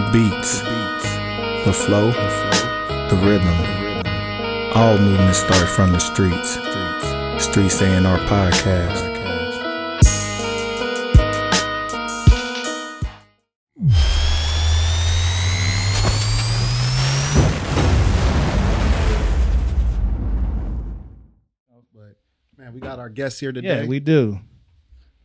The beats, the flow, the rhythm. All movement starts from the streets. Streets A&R Podcast. But man, we got our guests here today. Yeah, we do.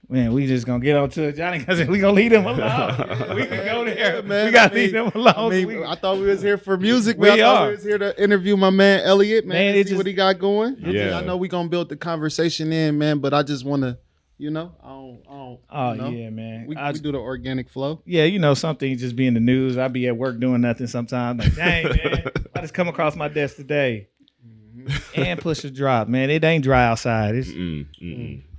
Man, we just gonna get on to it, Johnny, because we gonna leave them alone. We can go there, man. We gotta leave them alone. I thought we was here for music. We I thought are. we was here to interview my man Elliot, man. Man, To it see what just- he got going. Yeah. I know we gonna build the conversation in, man. But I just want to, I don't. Oh you know, yeah, man. We do the organic flow. Yeah, some things just be in the news. I be at work doing nothing sometimes. Like, dang, man, I just come across my desk today and push a drop, man. It ain't dry outside. It's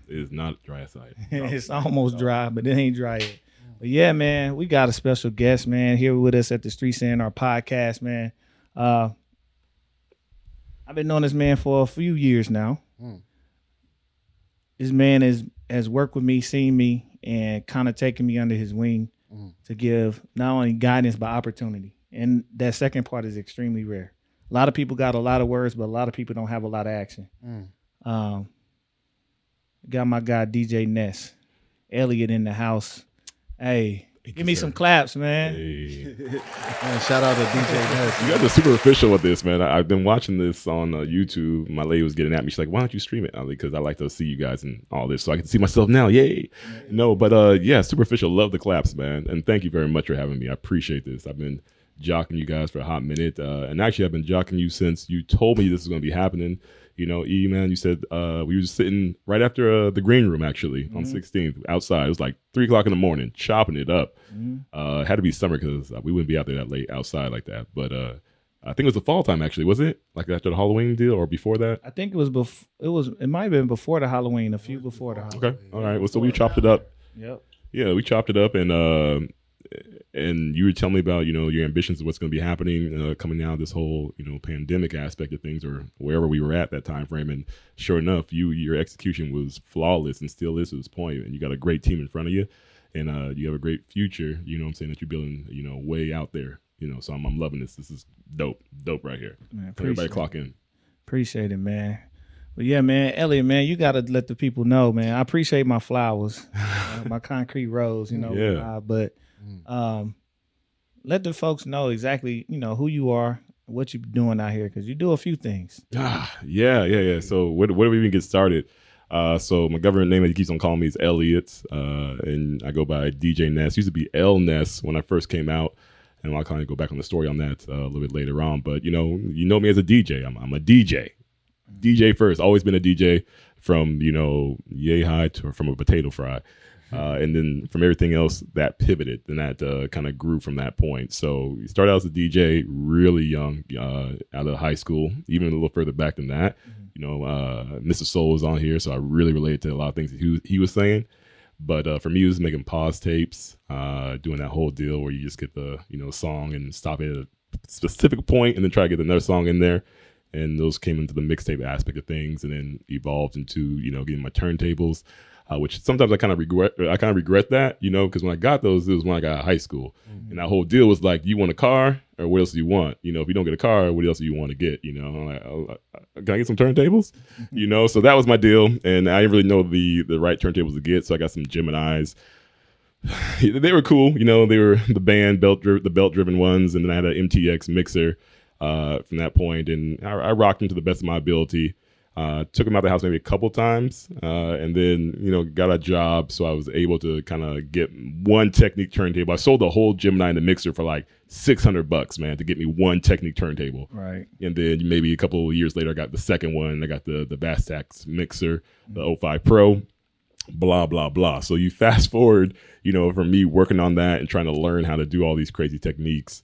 It's not dry outside. it's almost dry, but it ain't dry yet. But yeah, man, we got a special guest, man, here with us at the Streets A&R Podcast, man. I've been knowing this man for a few years now. This man has worked with me, seen me, and kind of taken me under his wing to give not only guidance but opportunity. And that second part is extremely rare. A lot of people got a lot of words, but a lot of people don't have a lot of action. Got my guy DJ Ness, Elliot in the house. Hey, give me some claps, man. Hey. Man, shout out to DJ Ness. You guys are super official with this, man. I've been watching this on YouTube. My lady was getting at me. She's like, "Why don't you stream it?" Because I like to see you guys and all this, so I can see myself now. Yay! No, but yeah, super official. Love the claps, man. And thank you very much for having me. I appreciate this. I've been jocking you guys for a hot minute, and actually, I've been jocking you since you told me this was going to be happening. E, man, you said we were just sitting right after the green room, actually, on 16th, outside. It was like 3 o'clock in the morning, chopping it up. It had to be summer because we wouldn't be out there that late outside like that. But I think it was the fall time, actually, was it? Like after the Halloween deal or before that? I think it was it might have been before the Halloween, a few before the Halloween. Okay, all right. Well, so we chopped it up. Yep. Yeah, we chopped it up, and you were telling me about your ambitions of what's going to be happening coming out of this whole pandemic aspect of things, or wherever we were at that time frame. And sure enough, your execution was flawless and still is to this point. And you got a great team in front of you, and you have a great future. You know what I'm saying, that you're building way out there. So I'm loving this. This is dope right here. Man, Everybody clock in. Appreciate it, man. But yeah, man, Elliot, man, you gotta let the people know, man. I appreciate my flowers, my concrete rose, Yeah. But let the folks know exactly, who you are, what you're doing out here, because you do a few things. Yeah. So where do we even get started? So my government name that he keeps on calling me is Elliot, and I go by DJ Ness. Used to be L Ness when I first came out, and I'll kind of go back on the story on that a little bit later on. But you know me as a DJ. I'm a DJ. DJ first, always been a DJ from yay high to from a potato fry, and then from everything else that pivoted and that kind of grew from that point. So you started out as a DJ really young, out of high school, even a little further back than that. Mr. Soul was on here, so I really related to a lot of things he was saying. But for me, it was making pause tapes, doing that whole deal where you just get the song and stop it at a specific point and then try to get another song in there. And those came into the mixtape aspect of things, and then evolved into getting my turntables, which sometimes I kind of regret. That because when I got those, it was when I got out of high school, and that whole deal was like, you want a car, or what else do you want? If you don't get a car, what else do you want to get? I'm like, can I get some turntables? So that was my deal, and I didn't really know the right turntables to get, so I got some Geminis. They were cool, they were the band belt driven ones, and then I had an MTX mixer. From that point, and I rocked him to the best of my ability. Took him out of the house maybe a couple times, and then got a job, so I was able to kind of get one Technique turntable. I sold the whole Gemini and the mixer for like $600, man, to get me one Technique turntable. Right. And then maybe a couple of years later, I got the second one. I got the Bastax mixer, the 05 Pro. Blah blah blah. So you fast forward, from me working on that and trying to learn how to do all these crazy techniques.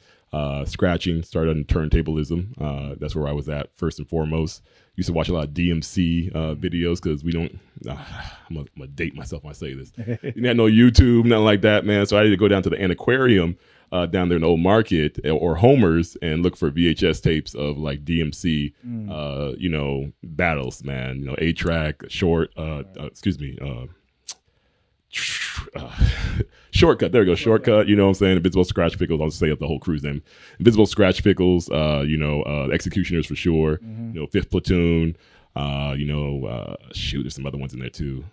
Scratching, started on turntablism. That's where I was at first and foremost. Used to watch a lot of DMC videos because we don't. I'm gonna date myself when I say this. You didn't have no YouTube, nothing like that, man. So I had to go down to the Antiquarium down there in the Old Market or Homer's and look for VHS tapes of like DMC, battles, man. A-Track, Short, Shortcut. There we go. Shortcut. You know what I'm saying? Invisible Scratch Pickles. I'll just say up the whole crew's name. Invisible Scratch Pickles. Executioners for sure. Mm-hmm. You know, Fifth Platoon. There's some other ones in there too.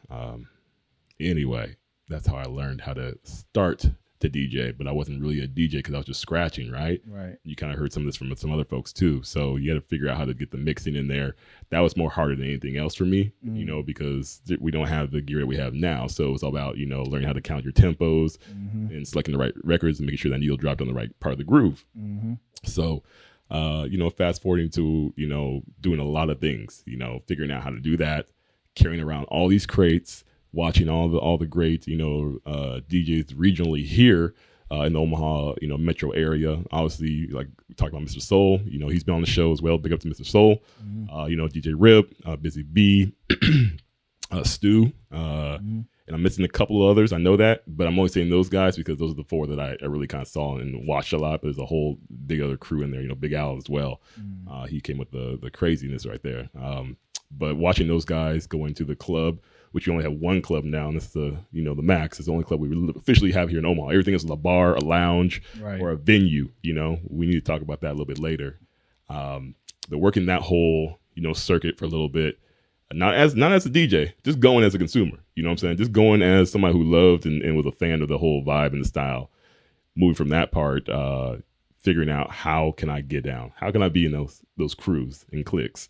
Anyway, that's how I learned how to start to DJ, but I wasn't really a DJ because I was just scratching, right? Right. You kind of heard some of this from some other folks too. So you had to figure out how to get the mixing in there. That was more harder than anything else for me, you know, because we don't have the gear that we have now. So it's all about, you know, learning how to count your tempos and selecting the right records and making sure that needle dropped on the right part of the groove. So, fast forwarding to, you know, doing a lot of things, you know, figuring out how to do that, carrying around all these crates, watching all the great, you know, DJs regionally here in the Omaha, you know, metro area. Obviously, like we talked about Mr. Soul, you know, he's been on the show as well. Big up to Mr. Soul. You know, DJ Rip, Busy B, Stu, and I'm missing a couple of others. I know that, but I'm only saying those guys because those are the four that I really kind of saw and watched a lot. But there's a whole big other crew in there, you know, Big Al as well. He came with the craziness right there. But watching those guys go into the club, which we only have one club now, and it's the Max. It's the only club we officially have here in Omaha. Everything is a bar, a lounge, or a venue. You know, we need to talk about that a little bit later. The working that whole, you know, circuit for a little bit, not as a DJ, just going as a consumer. You know what I'm saying? Just going as somebody who loved and was a fan of the whole vibe and the style. Moving from that part, figuring out how can I get down? How can I be in those crews and cliques?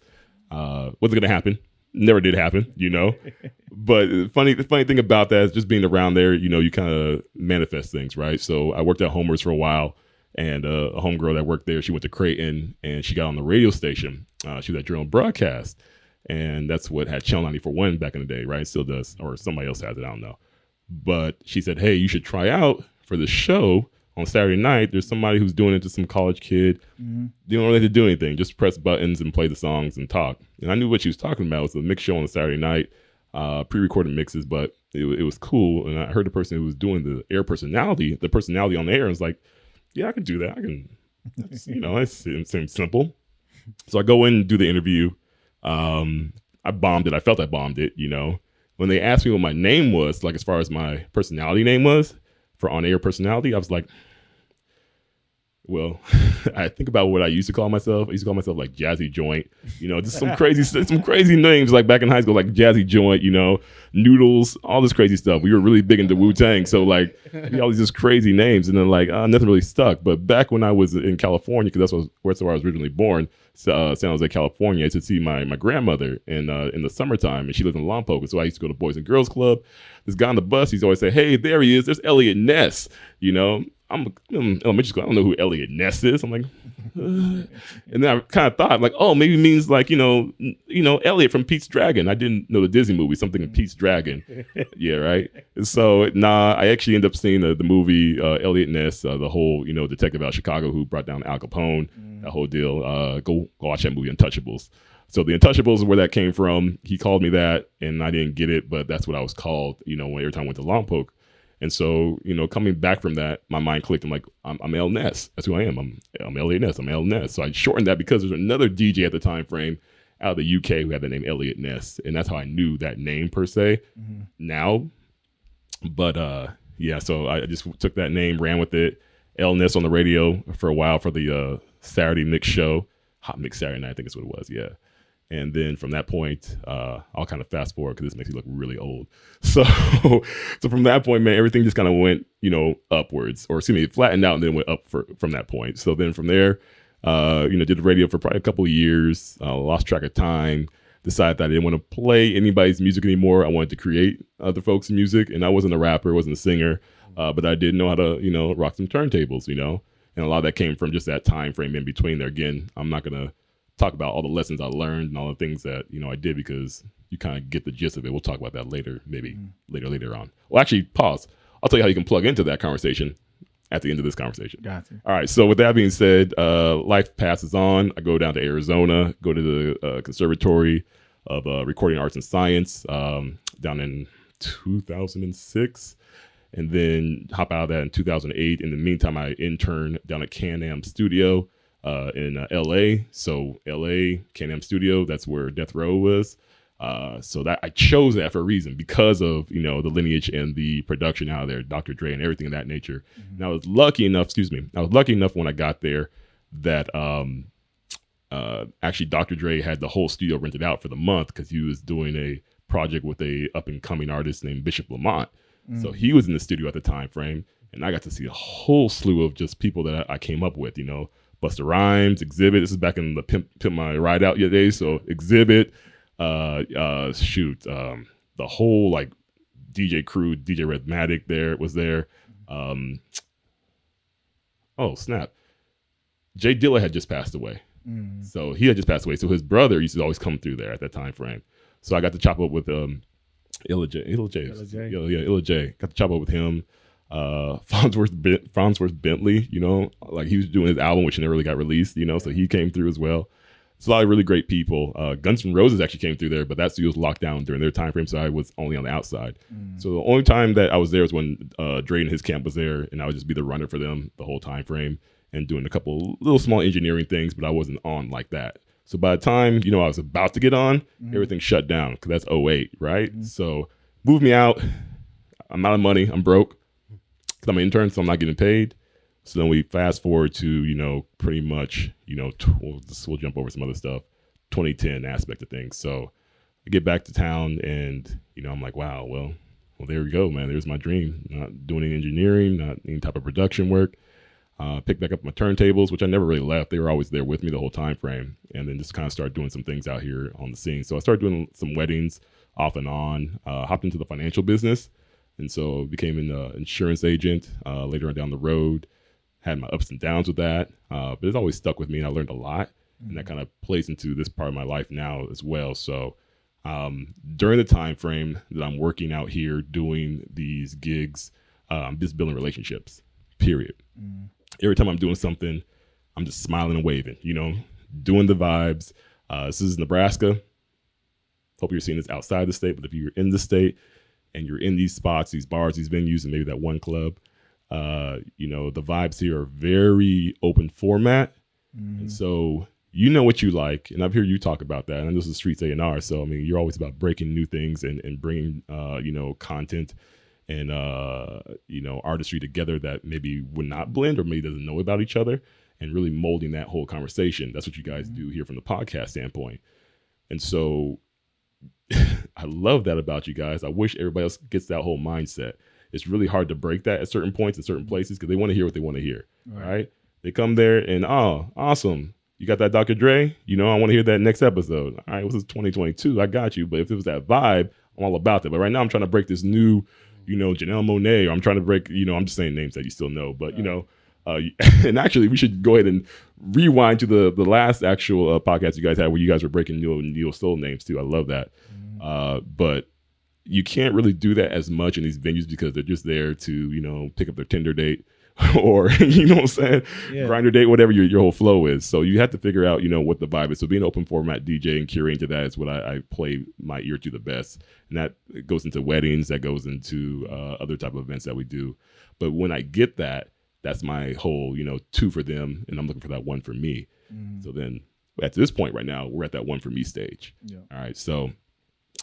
What's going to happen? Never did happen, you know. But the funny thing about that is just being around there, you know, you kind of manifest things, right? So I worked at Homer's for a while, and a homegirl that worked there, she went to Creighton, and she got on the radio station. She was at Drill and Broadcast, and that's what had Channel 94.1 back in the day, right? It still does, or somebody else has it, I don't know. But she said, hey, you should try out for the show on Saturday night. There's somebody who's doing it to some college kid. They don't really have to do anything, just press buttons and play the songs and talk. And I knew what she was talking about. It was a mix show on a Saturday night, pre-recorded mixes, but it was cool. And I heard the person who was doing the personality on the air, and was like, yeah, I can do that. I can, you know, it seems simple. So I go in and do the interview. I bombed it. I felt I bombed it, you know. When they asked me what my name was, like as far as my personality name was for on-air personality, I was like, well, I think about what I used to call myself. I used to call myself like Jazzy Joint, you know, just some crazy names like back in high school, like Jazzy Joint, you know, Noodles, all this crazy stuff. We were really big into Wu-Tang. So like all these just crazy names, and then like nothing really stuck. But back when I was in California, because that's where I was originally born, San Jose, California, I used to see my grandmother in the summertime, and she lived in Lompoc. And so I used to go to Boys and Girls Club. This guy on the bus, he's always say, hey, there he is. There's Elliot Ness, you know. I'm elementary school. I don't know who Elliot Ness is. I'm like, and then I kind of thought like, oh, maybe it means like, you know, Elliot from Pete's Dragon. I didn't know the Disney movie, something in Pete's Dragon. Yeah, right. So I actually ended up seeing the movie Elliot Ness, the whole, you know, detective out of Chicago who brought down Al Capone, that whole deal. Go watch that movie, Untouchables. So the Untouchables is where that came from. He called me that, and I didn't get it, but that's what I was called, you know, every time I went to Lompoc. And so, you know, coming back from that, my mind clicked. I'm like, I'm El Ness. That's who I am. I'm Elliot Ness. I'm El Ness. So I shortened that because there's another DJ at the time frame out of the UK who had the name Elliot Ness. And that's how I knew that name per se now. But yeah, so I just took that name, ran with it. El Ness on the radio for a while for the Saturday mix show. Hot Mix Saturday Night, I think is what it was. Yeah. And then from that point, I'll kind of fast forward because this makes me look really old. So from that point, man, everything just kind of went, you know, upwards, or excuse me, it flattened out and then went up from that point. So then from there, you know, did the radio for probably a couple of years, lost track of time, decided that I didn't want to play anybody's music anymore. I wanted to create other folks' music, and I wasn't a rapper, wasn't a singer, but I did know how to, you know, rock some turntables, you know, and a lot of that came from just that time frame in between there. Again, I'm not going to talk about all the lessons I learned and all the things that, you know, I did, because you kind of get the gist of it. We'll talk about that later, maybe later on. Well, actually, pause. I'll tell you how you can plug into that conversation at the end of this conversation. Gotcha. All right. So with that being said, life passes on. I go down to Arizona, go to the Conservatory of Recording Arts and Science down in 2006, and then hop out of that in 2008. In the meantime, I interned down at Can-Am Studio in LA. So LA, Can-Am Studio, that's where Death Row was. So that I chose that for a reason because of the lineage and the production out there, Dr. Dre and everything of that nature. And I was lucky enough, when I got there that actually Dr. Dre had the whole studio rented out for the month because he was doing a project with a up and coming artist named Bishop Lamont. So he was in the studio at the time frame, and I got to see a whole slew of just people that I came up with, Busta Rhymes, Exhibit. This is back in the Pimp My Ride Out days. So Exhibit, the whole like DJ crew, DJ Redmatic was there. Oh snap. Jay Dilla had just passed away. So he had just passed away. So his brother used to always come through there at that time frame. So I got to chop up with Illa J. Illa J. Got to chop up with him. Farnsworth Bentley, like he was doing his album, which never really got released, so he came through as well. It's a lot of really great people. Guns N' Roses actually came through there, but that studio was locked down during their time frame, so I was only on the outside. So the only time that I was there was when Dre and his camp was there, and I would just be the runner for them the whole time frame and doing a couple little small engineering things, but I wasn't on like that. So by the time, I was about to get on, everything shut down because that's 2008, right? So moved me out. I'm out of money. I'm broke because I'm an intern, so I'm not getting paid. So then we fast forward to, pretty much, we'll jump over some other stuff, 2010 aspect of things. So I get back to town and, I'm like, wow, well, there we go, man. There's my dream. Not doing any engineering, not any type of production work. Picked back up my turntables, which I never really left. They were always there with me the whole time frame. And then just kind of started doing some things out here on the scene. So I started doing some weddings off and on, hopped into the financial business. And so became an insurance agent later on down the road. Had my ups and downs with that. But it's always stuck with me and I learned a lot. And that kind of plays into this part of my life now as well. So during the time frame that I'm working out here doing these gigs, I'm just building relationships, period. Every time I'm doing something, I'm just smiling and waving, doing the vibes. This is Nebraska. Hope you're seeing this outside the state, but if you're in the state and you're in these spots, these bars, these venues, and maybe that one club, the vibes here are very open format. And so what you like, and I've heard you talk about that, and this is Streets A&R. So, you're always about breaking new things and bringing, content and, artistry together that maybe would not blend or maybe doesn't know about each other and really molding that whole conversation. That's what you guys do here from the podcast standpoint. And so I love that about you guys. I wish everybody else gets that whole mindset. It's really hard to break that at certain points in certain places because they want to hear what they want to hear, right? They come there and, oh, awesome. You got that Dr. Dre? I want to hear that next episode. All right, this is 2022. I got you. But if it was that vibe, I'm all about that. But right now I'm trying to break this new Janelle Monáe, or I'm trying to break, I'm just saying names that you still know, but, and actually we should go ahead and rewind to the last actual podcast you guys had where you guys were breaking Neo Soul names too. I love that. But you can't really do that as much in these venues because they're just there to, pick up their Tinder date or, what I'm saying? Yeah. Grinder date, whatever your whole flow is. So you have to figure out, what the vibe is. So being an open format DJ and curating to that is what I play my ear to the best. And that goes into weddings, that goes into other type of events that we do. But when I get that, that's my whole, two for them. And I'm looking for that one for me. So then at this point right now, we're at that one for me stage. Yeah. All right. So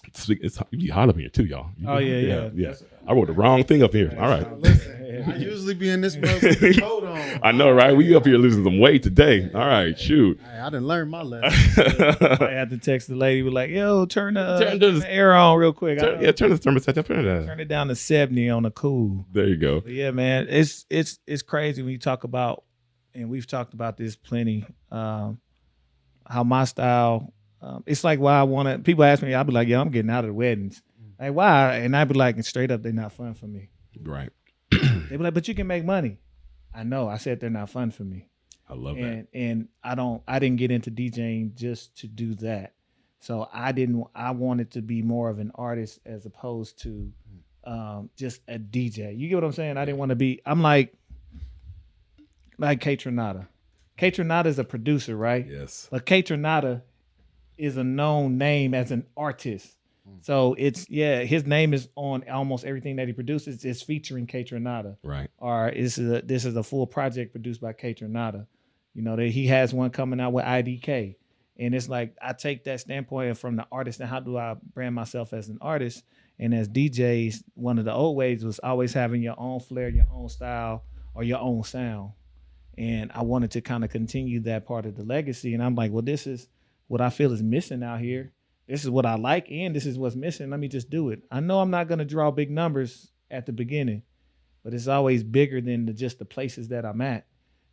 it's be hot up here too, y'all. Yeah. I wrote the wrong thing up here. All right. Listen, I usually be in this motherfucking coat on. I know, right? We up here losing some weight today. All right, shoot. I didn't learn my lesson. I had to text the lady, was like, "Yo, turn the air on real quick." Turn the thermostat. Turn it down to 70 on the cool. There you go. But yeah, man, it's crazy when you talk about, and we've talked about this plenty. How my style. It's like why I want to. People ask me, I'll be like, "Yeah, I'm getting out of the weddings." Like why? And I'd be like, straight up, they're not fun for me. Right. They be like, "But you can make money." I know. I said they're not fun for me. I love that. And I didn't get into DJing just to do that. So I wanted to be more of an artist as opposed to just a DJ. You get what I'm saying? I didn't want to be. I'm like K Tronada. K Tronada is a producer, right? Yes. But K Tronada is a known name as an artist. So his name is on almost everything that he produces. It's featuring K Tronada. Right. Or this is a full project produced by K Tronada. That he has one coming out with IDK. And it's like I take that standpoint from the artist and how do I brand myself as an artist? And as DJs, one of the old ways was always having your own flair, your own style, or your own sound. And I wanted to kind of continue that part of the legacy. And I'm like, well, this is what I feel is missing out here. This is what I like, and this is what's missing. Let me just do it. I know I'm not going to draw big numbers at the beginning, but it's always bigger than just the places that I'm at.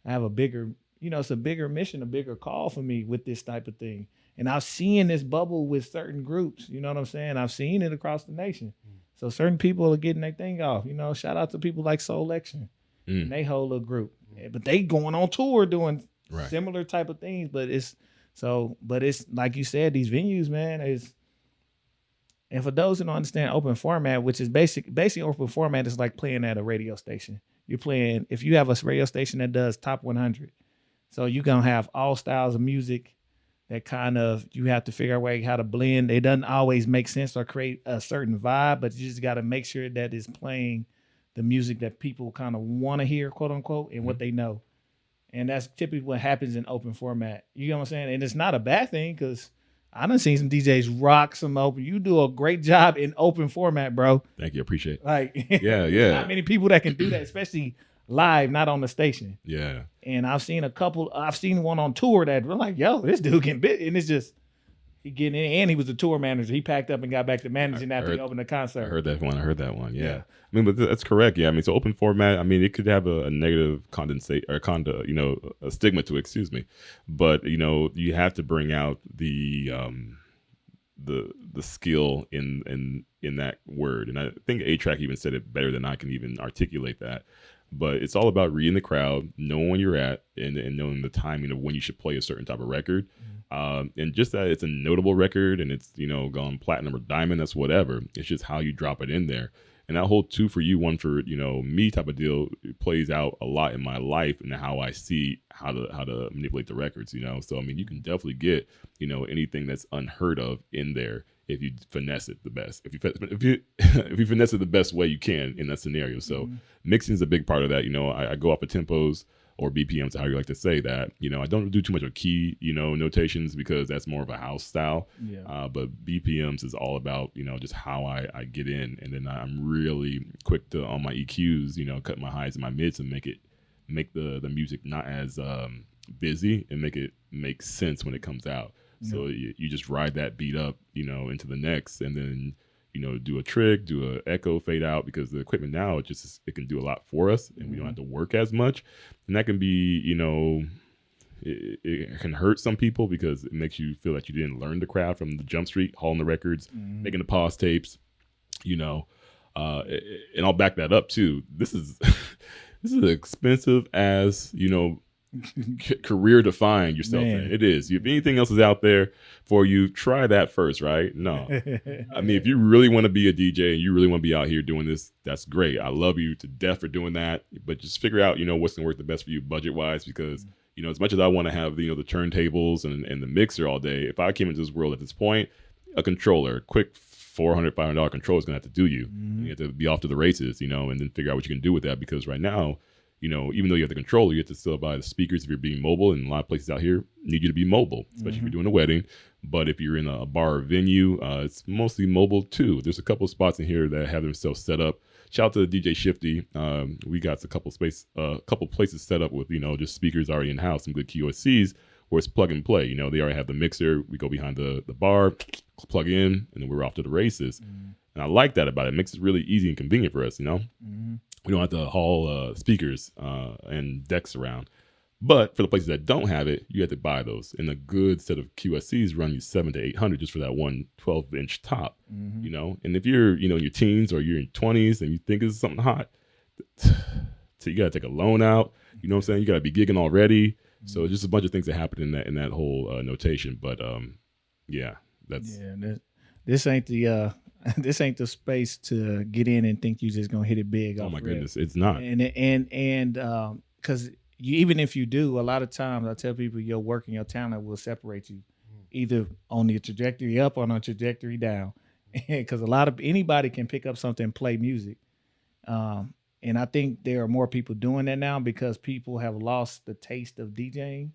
I have a bigger, it's a bigger mission, a bigger call for me with this type of thing. And I've seen this bubble with certain groups, you know what I'm saying? I've seen it across the nation. So certain people are getting their thing off, shout out to people like Soul Lection and they whole little group. But they going on tour doing similar type of things. But it's like you said, these venues, man, and for those who don't understand open format, which is basically open format is like playing at a radio station. You're playing, if you have a radio station that does top 100, so you're going to have all styles of music that kind of, you have to figure out a way how to blend. It doesn't always make sense or create a certain vibe, but you just got to make sure that it's playing the music that people kind of want to hear, quote unquote, and what they know. And that's typically what happens in open format. You know what I'm saying? And it's not a bad thing because I done seen some DJs rock some open. You do a great job in open format, bro. Thank you. Appreciate it. Like, yeah. Not many people that can do that, especially live, not on the station. Yeah. And I've seen one on tour that we're like, yo, this dude getting bit. And it's just, he getting in, and he was the tour manager. He packed up and got back to managing after he opened the concert. I heard that one. Yeah. I mean, but that's correct. Yeah. I mean, so open format, I mean, it could have a negative condensate or a stigma to it, excuse me. But, you have to bring out the skill in that word. And I think A-Track even said it better than I can even articulate that. But it's all about reading the crowd, knowing where you're at, and knowing the timing of when you should play a certain type of record. And just that it's a notable record and it's, gone platinum or diamond, that's whatever. It's just how you drop it in there. And that whole 2 for you, 1 for, me type of deal plays out a lot in my life and how I see how to manipulate the records, So, I mean, you can definitely get, anything that's unheard of in there if you finesse it the best. If you finesse it the best way you can in that scenario. So mixing is a big part of that. I go off of tempos or BPMs, how you like to say that. I don't do too much of key, notations because that's more of a house style. Yeah. But BPMs is all about, just how I get in. And then I'm really quick to, on my EQs, cut my highs and my mids and make the music not as busy and make it make sense when it comes out. Yeah. So you just ride that beat up, into the next, and then, do a trick, do a echo, fade out, because the equipment now, it can do a lot for us and we don't have to work as much. And that can be, it can hurt some people because it makes you feel like you didn't learn the craft from the jump street, hauling the records, making the pause tapes, and I'll back that up too. This is expensive as, career defining yourself in. It is. If anything else is out there for you, try that first, right? No. I mean, if you really want to be a DJ and you really want to be out here doing this, that's great. I love you to death for doing that. But just figure out, what's going to work the best for you budget wise, because, as much as I want to have, the turntables and the mixer all day, if I came into this world at this point, a controller, quick $400, $500 controller is going to have to do you. You have to be off to the races, and then figure out what you can do with that, because right now, even though you have the controller, you have to still buy the speakers if you're being mobile. And a lot of places out here need you to be mobile, especially if you're doing a wedding. But if you're in a bar or venue, it's mostly mobile too. There's a couple of spots in here that have themselves set up. Shout out to DJ Shifty. We got a couple places set up with, just speakers already in house, some good QSCs where it's plug and play. They already have the mixer. We go behind the bar, plug in, and then we're off to the races. And I like that about it. It makes it really easy and convenient for us, We don't have to haul speakers and decks around. But for the places that don't have it, you have to buy those. And a good set of QSCs run you $700 to $800 just for that one 12-inch top, And if you're, in your teens or you're in 20s and you think this is something hot, so you got to take a loan out. You know what I'm saying? You got to be gigging already. So it's just a bunch of things that happen in that whole notation. But this ain't the this ain't the space to get in and think you're just gonna hit it big. Oh my goodness, it's not. And because even if you do, a lot of times I tell people your work and your talent will separate you, either on the trajectory up or on a trajectory down. Because anybody can pick up something and play music. And I think there are more people doing that now because people have lost the taste of DJing,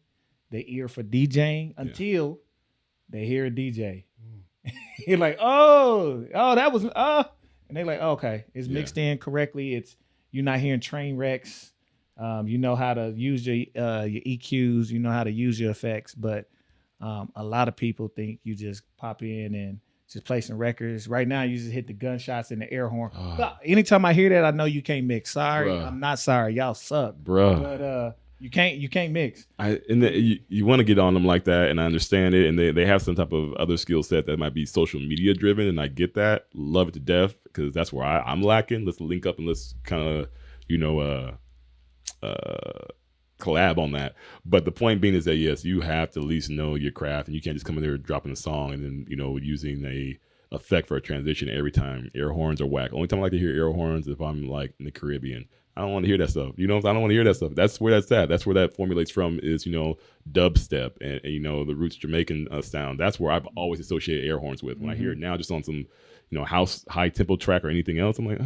the ear for DJing until they hear a DJ. You're like, oh, that was, and they're like, okay, it's mixed in correctly. You're not hearing train wrecks. You know how to use your EQs. You know how to use your effects. But a lot of people think you just pop in and just play some records. Right now, you just hit the gunshots and the air horn. Anytime I hear that, I know you can't mix. Sorry, Bruh. I'm not sorry. Y'all suck, Bruh. But you can't mix. You want to get on them like that, and I understand it. And they have some type of other skill set that might be social media driven, and I get that. Love it to death because that's where I'm lacking. Let's link up and let's kind of collab on that. But the point being is that yes, you have to at least know your craft, and you can't just come in there dropping a song and then using a effect for a transition every time. Air horns are whack. Only time I like to hear air horns if I'm like in the Caribbean. I don't want to hear that stuff. I don't want to hear that stuff. That's where that's at. That's where that formulates from is dubstep and the roots Jamaican sound. That's where I've always associated air horns with. When I hear it now, just on some house high tempo track or anything else, I'm like,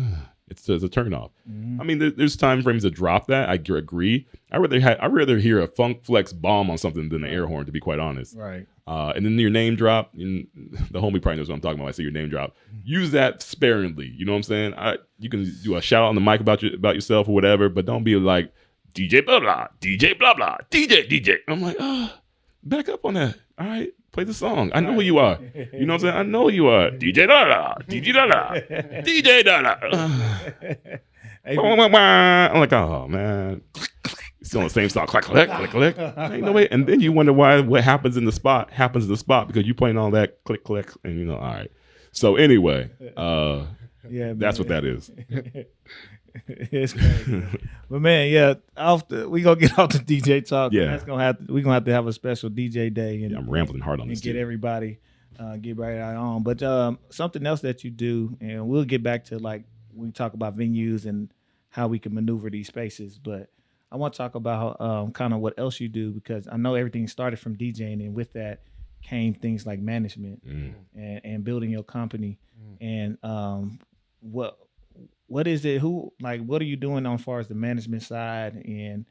it's a turn off. I mean, there's time frames to drop that. I agree. I'd rather hear a funk flex bomb on something than an air horn, to be quite honest. Right. And then your name drop, and the homie probably knows what I'm talking about. I say your name drop. Use that sparingly. You know what I'm saying? You can do a shout out on the mic about yourself or whatever, but don't be like DJ blah blah, DJ blah blah, DJ. I'm like, back up on that. All right, play the song. I know who you are. You know what I'm saying? I know who you are. DJ da da, DJ da da, DJ da da. I'm like, oh man. Still on the same song, click. Ain't no way. And then you wonder why what happens in the spot because you playing all that click, and all right. So anyway, that's what that is. It's crazy. But man, we gonna get off the DJ talk. Yeah, we're gonna have to have a special DJ day. And I'm rambling hard on this. And get everybody get right on. But something else that you do, and we'll get back to like we talk about venues and how we can maneuver these spaces, but I want to talk about kind of what else you do, because I know everything started from DJing, and with that came things like management and building your company. And what is it? What are you doing on far as the management side, and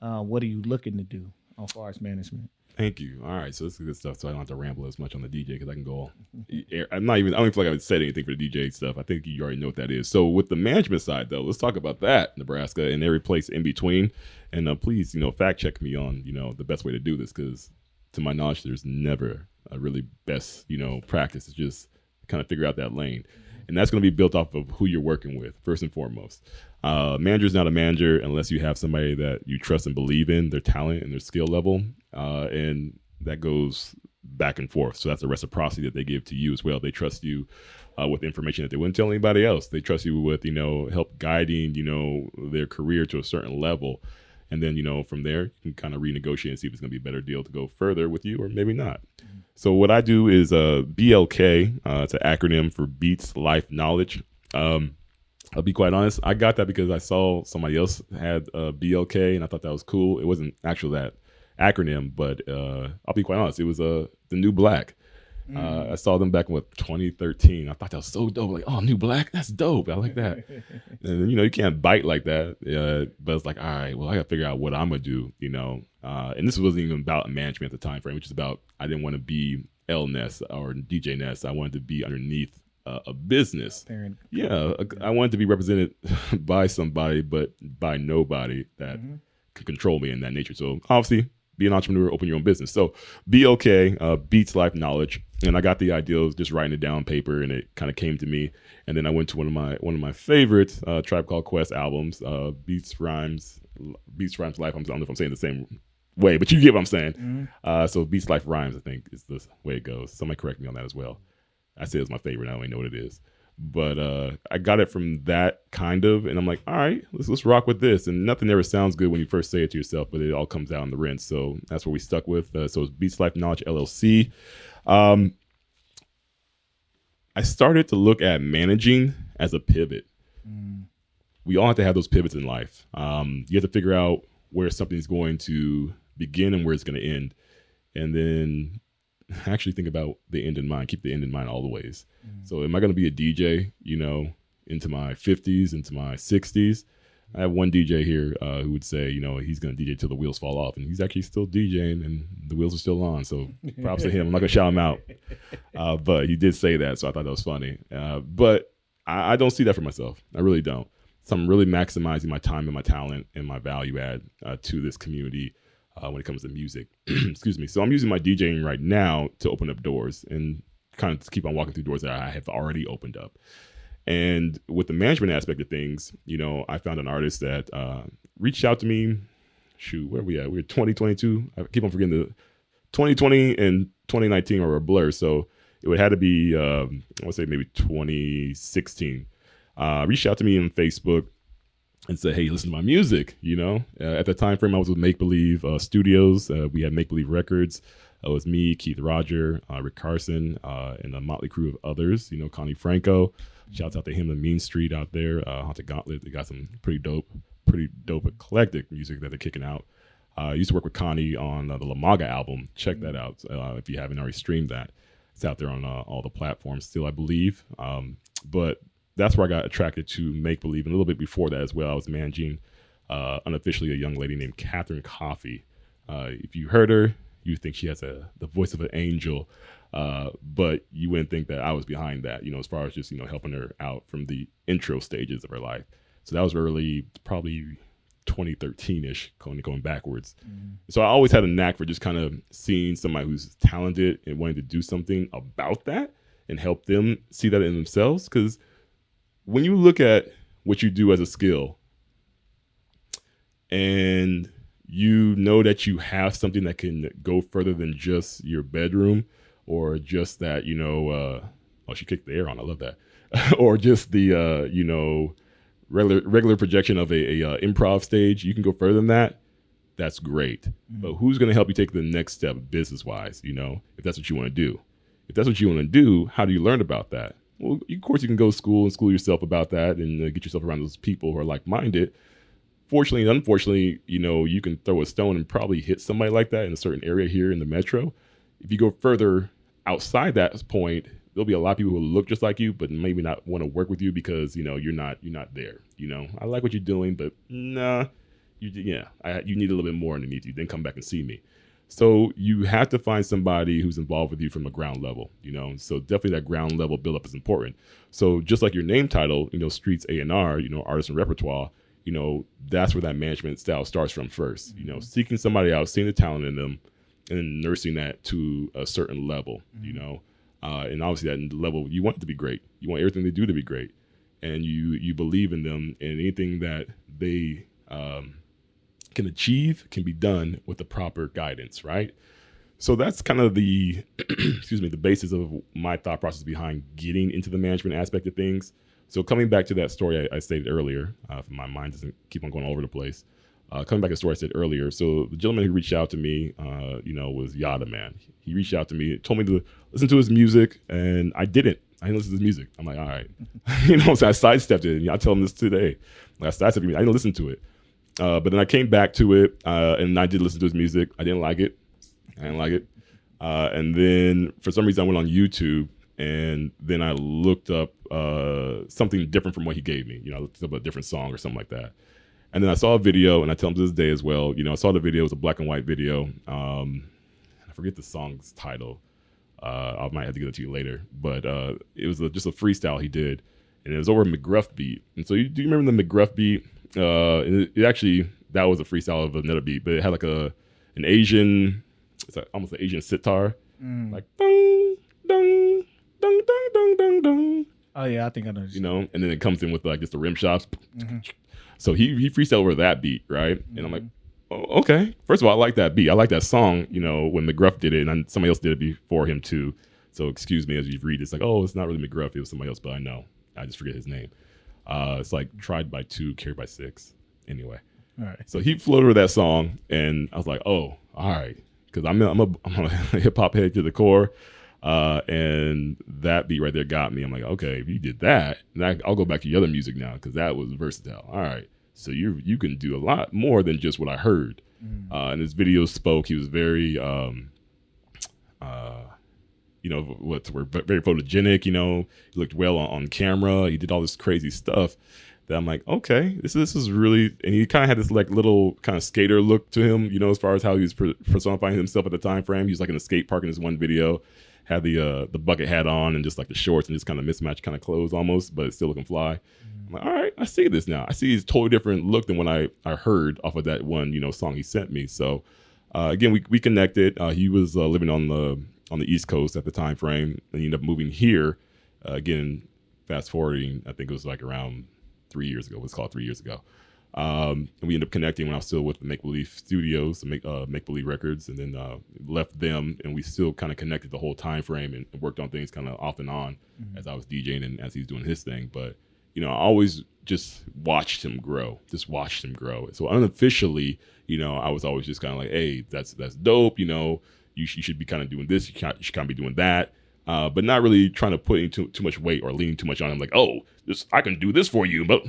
what are you looking to do on far as management? Thank you. All right, so this is good stuff. So I don't have to ramble as much on the DJ because I can go. I don't even feel like I would said anything for the DJ stuff. I think you already know what that is. So with the management side, though, let's talk about that, Nebraska, and every place in between. And please, fact check me on, the best way to do this, because to my knowledge, there's never a really best, practice. It's just kind of figure out that lane. And that's going to be built off of who you're working with, first and foremost. Manager's not a manager unless you have somebody that you trust and believe in, their talent and their skill level. And that goes back and forth. So that's a reciprocity that they give to you as well. They trust you with information that they wouldn't tell anybody else. They trust you with, help guiding, their career to a certain level. And then, from there, you can kind of renegotiate and see if it's going to be a better deal to go further with you or maybe not. So what I do is BLK. It's an acronym for Beats Life Knowledge. I'll be quite honest. I got that because I saw somebody else had BLK, and I thought that was cool. It wasn't actually that acronym, but I'll be quite honest. It was the New Black. I saw them back in 2013. I thought that was so dope. Like, oh, New Black, that's dope. I like that. And you can't bite like that. But it's like, all right, well, I got to figure out what I'm gonna do. And this wasn't even about management at the time frame, which is about I didn't want to be Ness or DJ Ness. I wanted to be underneath a business. I wanted to be represented by somebody, but by nobody that could control me in that nature. So obviously, be an entrepreneur, open your own business. So BLK, Beats Life Knowledge. And I got the idea of just writing it down on paper, and it kind of came to me. And then I went to one of my favorite Tribe Called Quest albums, Beats Rhymes Life. I don't know if I'm saying the same way, but you get what I'm saying. So Beats Life Rhymes, I think, is the way it goes. Somebody correct me on that as well. I say it's my favorite. I don't even know what it is. But I got it from that kind of, and I'm like, all right, let's rock with this. And nothing ever sounds good when you first say it to yourself, but it all comes out in the rinse. So that's what we stuck with. So it's Beats Life Knowledge LLC. I started to look at managing as a pivot. We all have to have those pivots in life. You have to figure out where something's going to begin and where it's going to end. And then actually think about the end in mind, keep the end in mind all the ways. So am I going to be a DJ, into my 50s, into my 60s? I have one DJ here who would say, he's going to DJ till the wheels fall off, and he's actually still DJing, and the wheels are still on. So props to him. I'm not going to shout him out, but he did say that, so I thought that was funny. But I don't see that for myself. I really don't. So I'm really maximizing my time and my talent and my value add to this community when it comes to music. Excuse me. So I'm using my DJing right now to open up doors and kind of keep on walking through doors that I have already opened up. And with the management aspect of things, I found an artist that reached out to me. Shoot, where are we at? We're 2022. I keep on forgetting the 2020 and 2019 are a blur. So it would have to be, I want to say maybe 2016. Reached out to me on Facebook and said, hey, listen to my music. At the time frame, I was with Make Believe Studios. We had Make Believe Records. It was me, Keith Roger, Rick Carson, and a motley crew of others. Connie Franco. Shouts out to him and Mean Street out there. Haunted Gauntlet. They got some pretty dope eclectic music that they're kicking out. I used to work with Connie on the La Maga album. Check that out if you haven't already streamed that. It's out there on all the platforms still, I believe. But that's where I got attracted to Make Believe. And a little bit before that as well, I was managing unofficially a young lady named Catherine Coffey. If you heard her, you think she has the voice of an angel, but you wouldn't think that I was behind that, as far as just, helping her out from the intro stages of her life. So that was early, probably 2013-ish, going backwards. Mm-hmm. So I always had a knack for just kind of seeing somebody who's talented and wanting to do something about that and help them see that in themselves. Because when you look at what you do as a skill and you know that you have something that can go further than just your bedroom or just that, she kicked the air on. I love that. Or just the, regular projection of a improv stage. You can go further than that. That's great. Mm-hmm. But who's going to help you take the next step business wise, if that's what you want to do? If that's what you want to do, how do you learn about that? Well, of course, you can go to school and school yourself about that and get yourself around those people who are like-minded. Fortunately and unfortunately, you can throw a stone and probably hit somebody like that in a certain area here in the metro. If you go further outside that point, there'll be a lot of people who look just like you, but maybe not want to work with you because, you're not there. I like what you're doing, but nah, you need a little bit more underneath you. Then come back and see me. So you have to find somebody who's involved with you from a ground level, so definitely that ground level buildup is important. So just like your name title, Streets A&R, artist and repertoire, that's where that management style starts from first, seeking somebody out, seeing the talent in them and nursing that to a certain level, and obviously that level, you want it to be great. You want everything they do to be great. And you believe in them, and anything that they can achieve can be done with the proper guidance, right? So that's kind of the, the basis of my thought process behind getting into the management aspect of things. So coming back to that story I stated earlier, my mind doesn't keep on going all over the place. Coming back to the story I said earlier, so the gentleman who reached out to me, was Yada Man. He reached out to me, told me to listen to his music, and I didn't listen to his music. I'm like, all right. So I sidestepped it, and I tell him this today. I sidestepped it. I didn't listen to it. But then I came back to it, and I did listen to his music. I didn't like it. And then for some reason I went on YouTube, and then I looked up something different from what he gave me. I looked up a different song or something like that. And then I saw a video, and I tell him to this day as well. I saw the video. It was a black and white video. I forget the song's title. I might have to get it to you later. But it was just a freestyle he did, and it was over a McGruff beat. And so do you remember the McGruff beat? It actually, that was a freestyle of another beat, but it had like an Asian, it's like almost an Asian sitar, like dong, dong, dong, dong, dong, dong, dong. Oh yeah, I think I know. And then it comes in with like just the rim shots. Mm-hmm. So he freestyled over that beat, right? Mm-hmm. And I'm like, oh, okay. First of all, I like that beat. I like that song, when McGruff did it, and somebody else did it before him too. So excuse me as you read, it's like, oh, it's not really McGruff, it was somebody else, but I know. I just forget his name. It's like Tried by 2, Carried by 6. Anyway. All right. So he floated over that song, and I was like, oh, all right. Because I'm a hip hop head to the core. And that beat right there got me. I'm like, okay, if you did that, then I'll go back to your other music now, because that was versatile. All right. So you can do a lot more than just what I heard. And his video spoke. He was very, very photogenic. He looked well on camera. He did all this crazy stuff. that I'm like, okay, this is really, and he kind of had this like little kind of skater look to him, you know, as far as how he was personifying himself at the time frame. He was like in a skate park in this one video, had the bucket hat on and just like the shorts and just kind of mismatched kind of clothes almost, but still looking fly. I'm like, all right, I see this now. I see his totally different look than when I heard off of that one, you know, song he sent me. So again, we connected. He was living on the East Coast at the time frame, and he ended up moving here. Again, fast forwarding, I think it was like around 3 years ago. Let's call it 3 years ago. And we ended up connecting when I was still with the Make Believe Studios, Make Believe Records, and then left them, and we still kind of connected the whole time frame and worked on things kind of off and on as I was DJing and as he was doing his thing. But you know, I always just watched him grow. So unofficially, you know, I was always just kind of like, hey, that's dope. You know, you should be kind of doing this. You should kind of be doing that. But not really trying to put too much weight or leaning too much on him. Like, oh, I can do this for you. But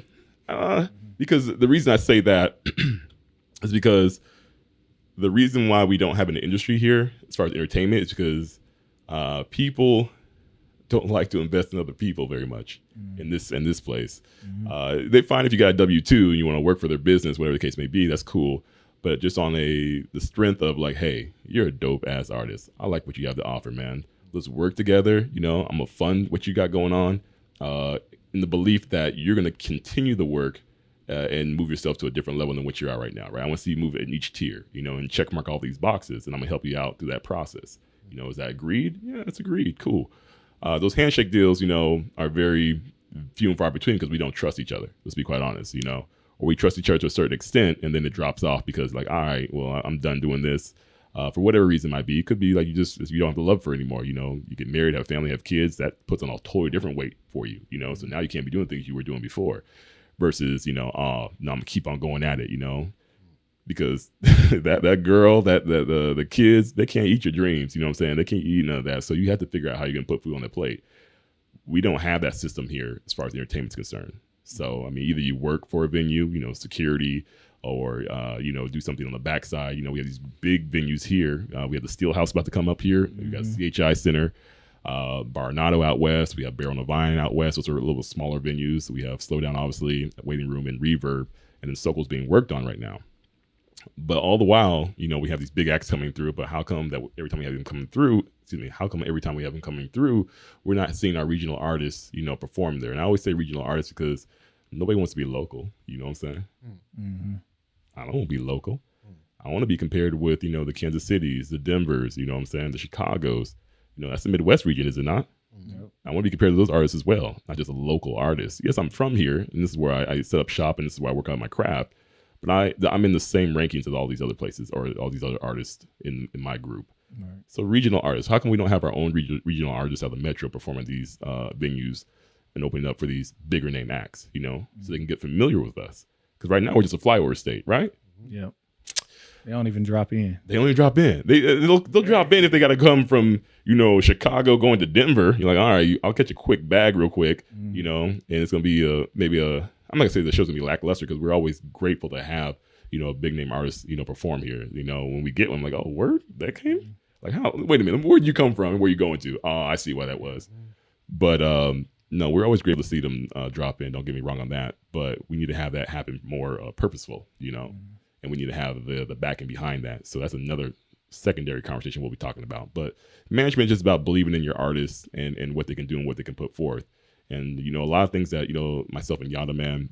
because the reason I say that is because the reason why we don't have an industry here as far as entertainment is because people don't like to invest in other people very much in this place. They find if you got a W-2 and you want to work for their business, whatever the case may be, that's cool. But just on the strength of like, hey, you're a dope ass artist. I like what you have to offer, man. Let's work together. You know, I'm gonna fund what you got going on in the belief that you're gonna continue the work and move yourself to a different level than what you're at right now, right? I want to see you move in each tier, you know, and check mark all these boxes, and I'm gonna help you out through that process. You know, is that agreed? Yeah, it's agreed. Cool. Those handshake deals, you know, are very few and far between because we don't trust each other. Let's be quite honest, you know, or we trust each other to a certain extent, and then it drops off because, like, all right, well, I'm done doing this for whatever reason it might be. It could be like you don't have to love her anymore. You know, you get married, have a family, have kids. That puts on a totally different weight for you. You know, so now you can't be doing things you were doing before. Versus, you know, no, I'm gonna keep on going at it. You know, because that girl, the kids, they can't eat your dreams. You know what I'm saying? They can't eat none of that. So you have to figure out how you're gonna put food on their plate. We don't have that system here as far as the entertainment's concerned. So I mean, either you work for a venue, you know, security, or you know, do something on the backside. You know, we have these big venues here. We have the Steel House about to come up here. We got CHI Center, Barnado out west. We have Barrel and Vine out west. Those are a little smaller venues. We have Slowdown, obviously, Waiting Room, and Reverb, and then Sokol's being worked on right now. But all the while, you know, we have these big acts coming through. But how come that every time we have them coming through? How come every time we have them coming through, we're not seeing our regional artists, you know, perform there? And I always say regional artists because nobody wants to be local. You know what I'm saying? Mm-hmm. I don't want to be local. I want to be compared with, you know, the Kansas Cities, the Denvers, you know what I'm saying, the Chicagos. You know, that's the Midwest region, is it not? Yep. I want to be compared to those artists as well, not just a local artist. Yes, I'm from here, and this is where I set up shop, and this is where I work on my craft. But I'm in the same rankings as all these other places or all these other artists in my group. Right. So regional artists, how come we don't have our own regional artists out of the metro performing these venues and opening up for these bigger name acts, you know, so they can get familiar with us? Because right now we're just a flyover state, right? Yep. They don't even drop in. They only drop in. They'll drop in if they got to come from, you know, Chicago going to Denver. You're like, all right, I'll catch a quick bag real quick, you know, and it's going to be maybe I'm not going to say the show's going to be lackluster because we're always grateful to have, you know, a big name artist, you know, perform here. You know, when we get one, I'm like, oh, word? That came? Like, how? Wait a minute. Where'd you come from and where you going to? Oh, I see why that was. But no, we're always grateful to see them drop in. Don't get me wrong on that. But we need to have that happen more purposeful, you know, and we need to have the backing behind that. So that's another secondary conversation we'll be talking about. But management is just about believing in your artists and what they can do and what they can put forth. And, you know, a lot of things that, you know, myself and Yada Man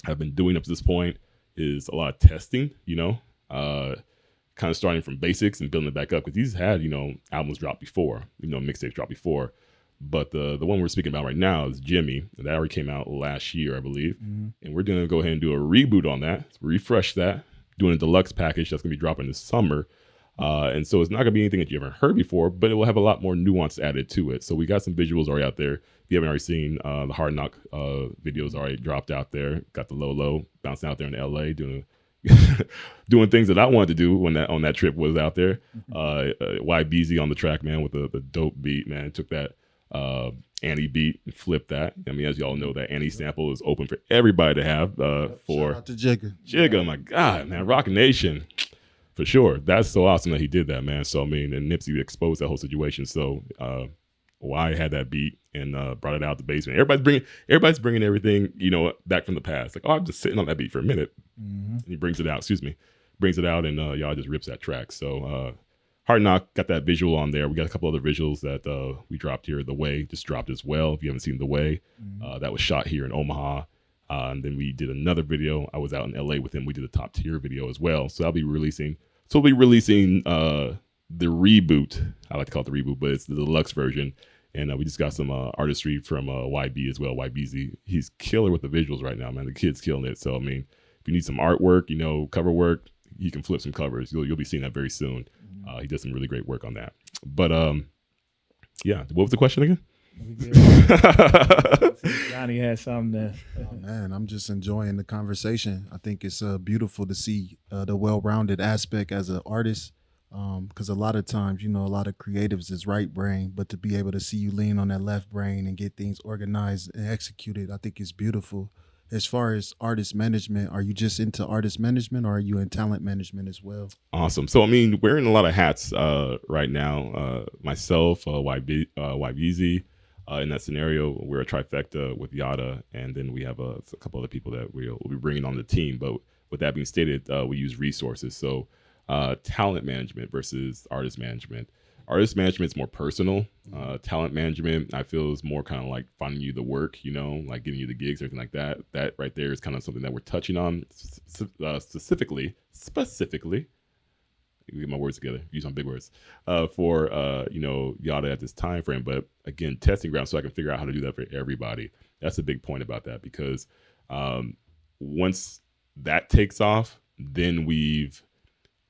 have been doing up to this point is a lot of testing, you know, kind of starting from basics and building it back up. Because these had, you know, albums dropped before, you know, mixtapes dropped before. But the one we're speaking about right now is Jimmy. And that already came out last year, I believe. Mm-hmm. And we're going to go ahead and do a reboot on that, refresh that, doing a deluxe package that's going to be dropping this summer. And so it's not going to be anything that you haven't heard before, but it will have a lot more nuance added to it. So we got some visuals already out there. If you haven't already seen the Hard Knock videos already dropped out there. Got the Lolo bouncing out there in LA doing doing things that I wanted to do when on that trip was out there. YBZ on the track, man, with the dope beat, man. Took that Annie beat and flipped that. I mean, as y'all know, that Annie sample is open for everybody to have. For shout out to Jigga. Jigga, my God, man, Rock Nation. For sure. That's so awesome that he did that, man. So, I mean, and Nipsey exposed that whole situation. So, why I had that beat and brought it out the basement. Everybody's bringing everything, back from the past. Like, oh, I'm just sitting on that beat for a minute. And he brings it out. And y'all just rips that track. So Hard Knock got that visual on there. We got a couple other visuals that we dropped here. The Way just dropped as well. If you haven't seen The Way, that was shot here in Omaha. And then we did another video. I was out in LA with him. We did a top tier video as well. So we'll be releasing the reboot. I like to call it the reboot, but it's the deluxe version. And we just got some artistry from YB as well. YBZ, he's killer with the visuals right now, man. The kid's killing it. So I mean, if you need some artwork, cover work, he can flip some covers. You'll be seeing that very soon. He does some really great work on that. But yeah, what was the question again? Johnny had something to. Oh, man, I'm just enjoying the conversation. I think it's beautiful to see the well-rounded aspect as an artist. Because a lot of times, a lot of creatives is right brain, but to be able to see you lean on that left brain and get things organized and executed, I think is beautiful. As far as artist management, are you just into artist management or are you in talent management as well? Awesome. So, I mean, wearing a lot of hats right now. Myself, YBZ, in that scenario, we're a trifecta with Yada, and then we have a couple other people that we'll be bringing on the team. But with that being stated, we use resources. So, talent management versus artist management. Artist management is more personal. Talent management, I feel, is more kind of like finding you the work, like getting you the gigs, everything like that. That right there is kind of something that we're touching on specifically. Get my words together, use some big words, for Yada at this time frame. But again, testing ground so I can figure out how to do that for everybody. That's a big point about that, because once that takes off, then we've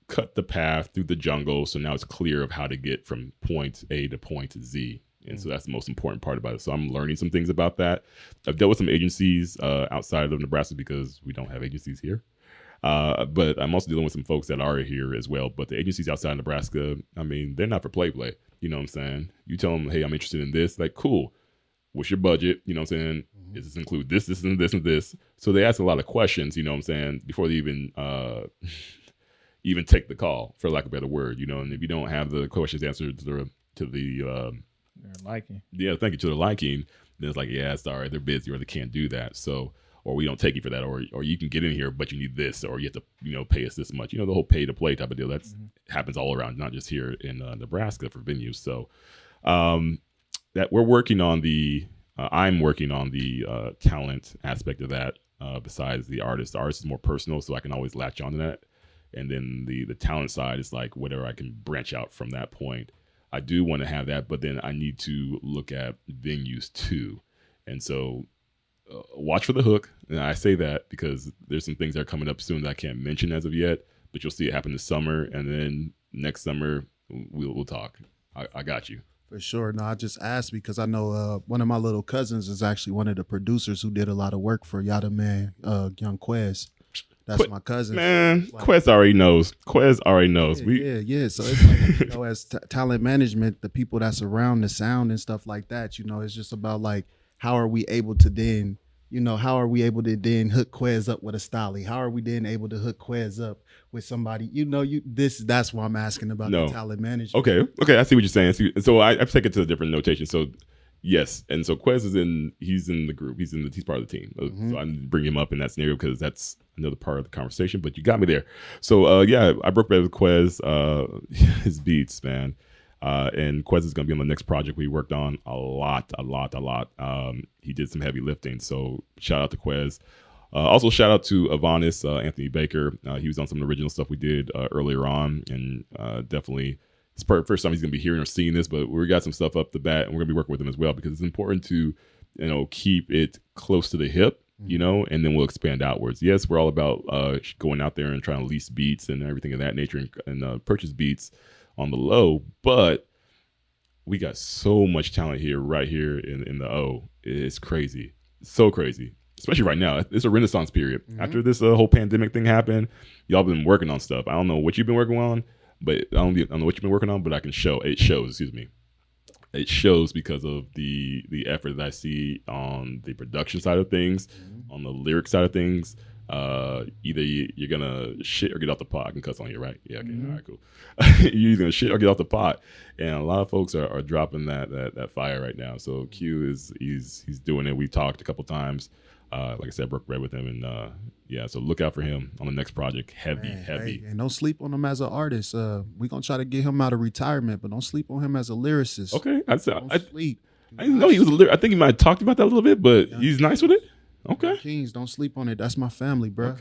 cut the path through the jungle, so now it's clear of how to get from point A to point Z. And so that's the most important part about it. So I'm learning some things about that. I've dealt with some agencies outside of Nebraska because we don't have agencies here. But I'm also dealing with some folks that are here as well. But the agencies outside of Nebraska, I mean, they're not for play. You know what I'm saying? You tell them, hey, I'm interested in this. Like, cool. What's your budget? You know what I'm saying? Does this include this, and this, and this? So they ask a lot of questions, you know what I'm saying, before they even take the call, for lack of a better word, and if you don't have the questions answered to the their liking. Yeah, thank you, to their liking, then it's like, yeah, sorry, they're busy or they can't do that. So, or we don't take you for that, or you can get in here, but you need this, or you have to, pay us this much. The whole pay to play type of deal. That's happens all around, not just here in Nebraska for venues. So, that we're working on I'm working on the talent aspect of that. Besides the artist is more personal, so I can always latch onto that. And then the talent side is like whatever I can branch out from that point. I do want to have that, but then I need to look at venues too. And so watch for the hook. And I say that because there's some things that are coming up soon that I can't mention as of yet, but you'll see it happen this summer. And then next summer, we'll talk. I got you. For sure. No, I just asked because I know one of my little cousins is actually one of the producers who did a lot of work for Yada Man, Young Quez. That's my cousin. Man, like, Quez already knows. Yeah. So it's like, as talent management, the people that's around the sound and stuff like that, it's just about like, how are we able to then hook Quez up with a stylie? How are we then able to hook Quez up with somebody? That's why I'm asking about the talent management. Okay, I see what you're saying. So I take it to a different notation. So yes, and so Quez he's in the group. He's part of the team. So I bring him up in that scenario because that's another part of the conversation. But you got me there. So yeah, I broke bread with Quez. His beats, man. And Quez is going to be on the next project we worked on a lot. He did some heavy lifting. So shout out to Quez. Also shout out to Avanis, Anthony Baker. He was on some of the original stuff we did earlier on, and definitely it's the first time he's going to be hearing or seeing this, but we got some stuff up the bat, and we're going to be working with him as well because it's important to, keep it close to the hip, and then we'll expand outwards. Yes, we're all about going out there and trying to lease beats and everything of that nature and purchase beats on the low, but we got so much talent right here in the O. It's crazy. So crazy. Especially right now. It's a renaissance period. After this whole pandemic thing happened, y'all been working on stuff. I don't know what you've been working on, but I don't know what you've been working on, but I can show. It shows because of the effort that I see on the production side of things, on the lyric side of things. either you're gonna shit or get off the pot. I can cuss on here, right? Yeah, okay, all right, cool. You're either gonna shit or get off the pot, and a lot of folks are dropping that fire right now. So Q he's doing it. We talked a couple times. Like I said, broke bread with him, and yeah, so look out for him on the next project. Heavy. Hey, and don't sleep on him as an artist. We're gonna try to get him out of retirement, but don't sleep on him as a lyricist. Okay, Don't sleep. I didn't know he was a lyric. I think he might have talked about that a little bit, but he's nice with it. Okay. Kings, don't sleep on it. That's my family, bro.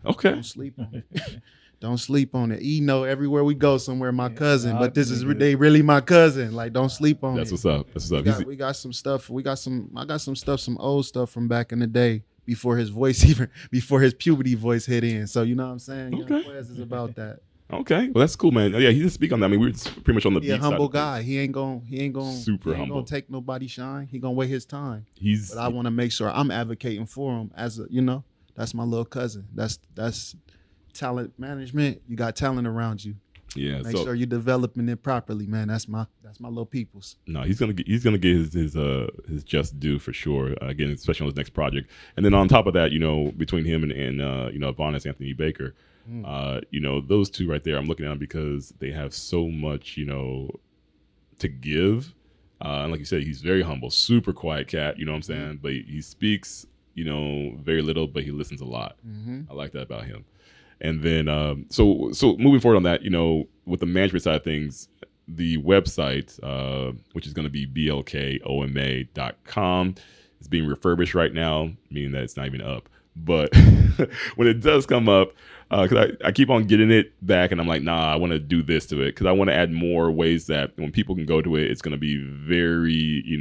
Okay. Don't sleep on it. Don't sleep on it. Everywhere we go, somewhere my cousin, but they really my cousin. Like, don't sleep on That's it. what's up. That's what's up. We got some stuff. I got some stuff, some old stuff from back in the day before his puberty voice hit in. So you know what I'm saying? Okay. Young Quez is about that. Okay, well that's cool, man. Yeah, he didn't speak on that. I mean, we were pretty much on the He a beat side humble of guy. things. He ain't gonna Humble. take nobody shine. He gonna wait his time. But I want to make sure I'm advocating for him as a, that's my little cousin. That's talent management. You got talent around you. Yeah, Make sure you're developing it properly, man. That's my little people's. No, he's gonna get his just due for sure. Again, especially on his next project. And then on top of that, between him and Vonis Anthony Baker, those two right there, I'm looking at them because they have so much to give. And like you said, he's very humble, super quiet cat. You know what I'm saying? But he speaks very little, but he listens a lot. I like that about him. And then, so moving forward on that, with the management side of things, the website, which is going to be blkoma.com, is being refurbished right now, meaning that it's not even up. But when it does come up, because I keep on getting it back, and I'm like, nah, I want to do this to it, because I want to add more ways that when people can go to it, it's going to be very, it's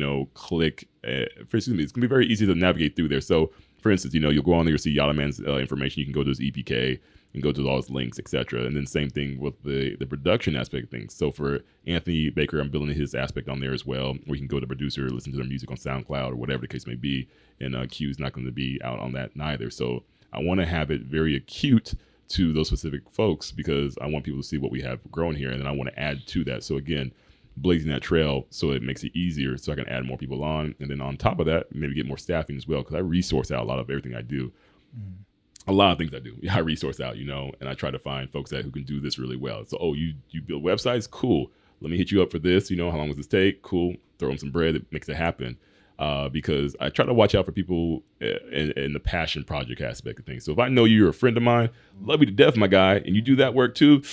going to be very easy to navigate through there. So, for instance, you'll go on there, you'll see Yalaman's information. You can go to his EPK and go to all his links, etc. And then same thing with the production aspect of things. So for Anthony Baker, I'm building his aspect on there as well, where you can go to producer, listen to their music on SoundCloud or whatever the case may be. And Q's not going to be out on that neither. So I want to have it very acute to those specific folks because I want people to see what we have growing here, and then I want to add to that. So again, blazing that trail so it makes it easier so I can add more people on. And then on top of that, maybe get more staffing as well, because I resource out a lot of everything I do. A lot of things I do. I resource out, and I try to find folks who can do this really well. So, you build websites? Cool. Let me hit you up for this. How long does this take? Cool. Throw them some bread. It makes it happen. Because I try to watch out for people in the passion project aspect of things. So if I know you're a friend of mine, love you to death, my guy, and you do that work too,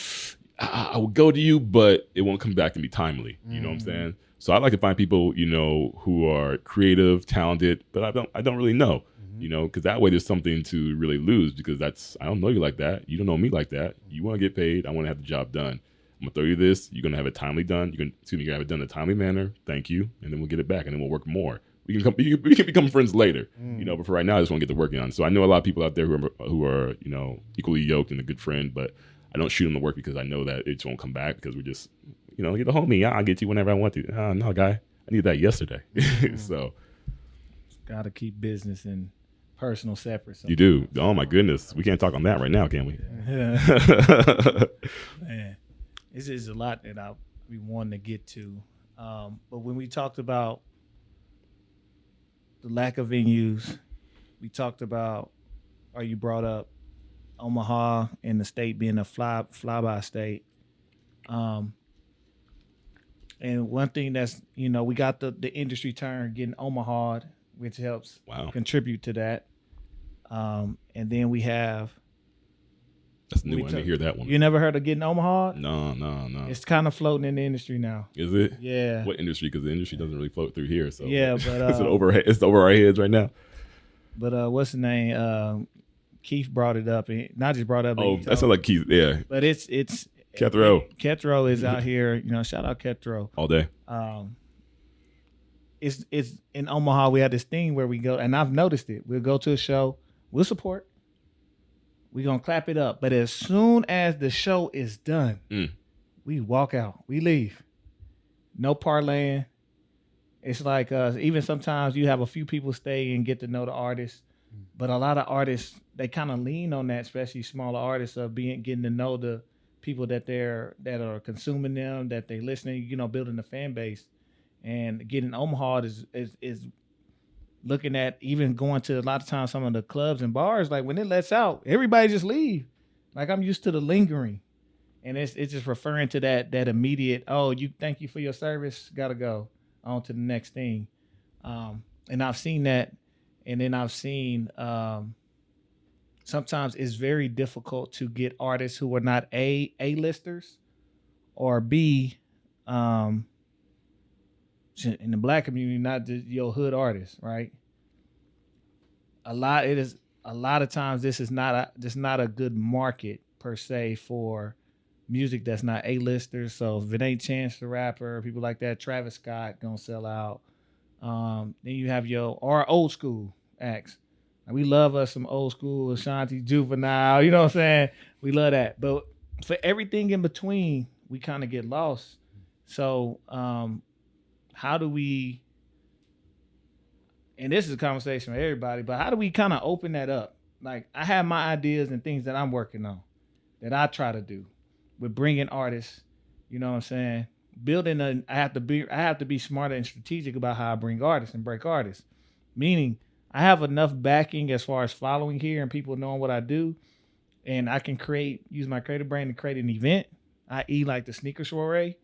I will go to you, but it won't come back to me timely. You know what I'm saying? So I like to find people, who are creative, talented, but I don't really know. Because that way there's something to really lose, because I don't know you like that. You don't know me like that. You want to get paid. I want to have the job done. I'm going to throw you this. You're going to have it timely done. You're going to have it done in a timely manner. Thank you. And then we'll get it back, and then we'll work more. We can become friends later, but for right now, I just want to get the work done. So I know a lot of people out there who are equally yoked and a good friend, but I don't shoot them the work because I know that it just won't come back, because we're just, get a homie. I'll get you whenever I want to. No, guy, I need that yesterday. So. Got to keep business and personal separate. You do. Oh my goodness. We can't talk on that right now, can we? Yeah. Man, this is a lot that I be wanting to get to. But when we talked about the lack of venues, we talked about, or you brought up Omaha and the state being a flyby state. And one thing that's, we got the industry turn getting Omaha, which helps contribute to that. And then we have. That's new. I didn't hear that one. You never heard of getting Omaha? No. It's kind of floating in the industry now. Is it? Yeah. What industry? Because the industry doesn't really float through here. So yeah, but it's over our heads right now. But what's the name? Keith brought it up, and not just brought it up. Oh, that sounds like Keith. Yeah. But it's Kethro. Kethro is out here. Shout out Kethro all day. It's in Omaha. We had this thing where we go, and I've noticed it. We'll go to a show. We'll support. We're going to clap it up. But as soon as the show is done, we walk out. We leave. No parlaying. It's like even sometimes you have a few people stay and get to know the artist. But a lot of artists, they kind of lean on that, especially smaller artists, of getting to know the people that are consuming them, that they listening, building a fan base. And getting Omaha is looking at even going to a lot of times some of the clubs and bars, like when it lets out, everybody just leave. Like I'm used to the lingering. And it's just referring to that immediate, thank you for your service, gotta go on to the next thing. And I've seen that, and then I've seen sometimes it's very difficult to get artists who are not A-listers or B in the Black community, not your hood artists, right? A lot of times this is not a good market per se for music that's not A-listers. So if it ain't Chance the Rapper, people like that, Travis Scott gonna sell out. Then you have our old school acts. Like we love us some old school Ashanti, Juvenile, you know what I'm saying? We love that. But for everything in between, we kind of get lost. So how do we, and this is a conversation with everybody, but how do we kind of open that up? Like I have my ideas and things that I'm working on that I try to do with bringing artists, you know what I'm saying? I have to be smarter and strategic about how I bring artists and break artists. Meaning I have enough backing as far as following here and people knowing what I do, and I can use my creative brain to create an event, i.e. like the sneaker soiree.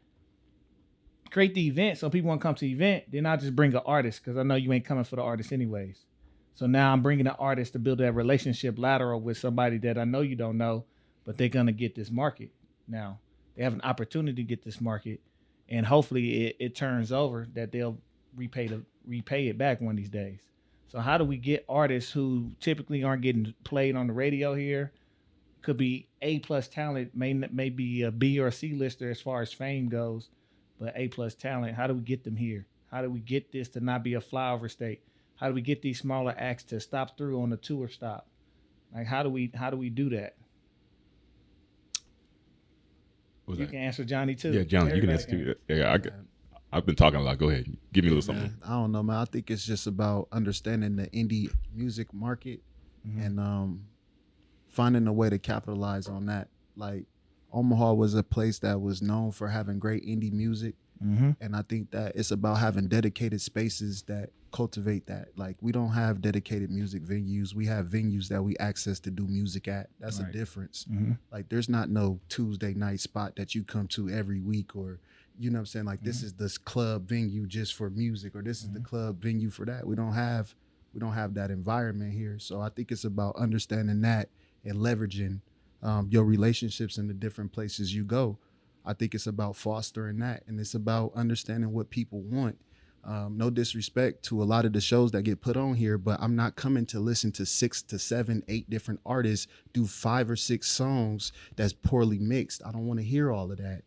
Create the event so people want to come to the event, then I'll just bring an artist because I know you ain't coming for the artist anyways. So now I'm bringing an artist to build that relationship lateral with somebody that I know you don't know, but they're going to get this market. Now they have an opportunity to get this market, and hopefully it turns over that they'll repay it back one of these days. So how do we get artists who typically aren't getting played on the radio here? Could be A+ talent, may be a B or a C lister as far as fame goes, but A+ talent. How do we get them here? How do we get this to not be a flyover state? How do we get these smaller acts to stop through on the tour stop? Like how do we do that? You can answer Johnny too. Yeah, Johnny, you can answer too. Yeah, I've been talking a lot. Go ahead. Give me a little something. I don't know, man. I think it's just about understanding the indie music market and finding a way to capitalize on that. Like Omaha was a place that was known for having great indie music. And I think that it's about having dedicated spaces that cultivate that. Like we don't have dedicated music venues. We have venues that we access to do music at. That's a difference. Like there's not no Tuesday night spot that you come to every week, or you know what I'm saying? Like this is this club venue just for music, or this is the club venue for that. We don't have that environment here. So I think it's about understanding that and leveraging your relationships in the different places you go. I think it's about fostering that, and it's about understanding what people want. No disrespect to a lot of the shows that get put on here, but I'm not coming to listen to 6 to 7, 8 different artists do 5 or 6 songs that's poorly mixed. I don't want to hear all of that.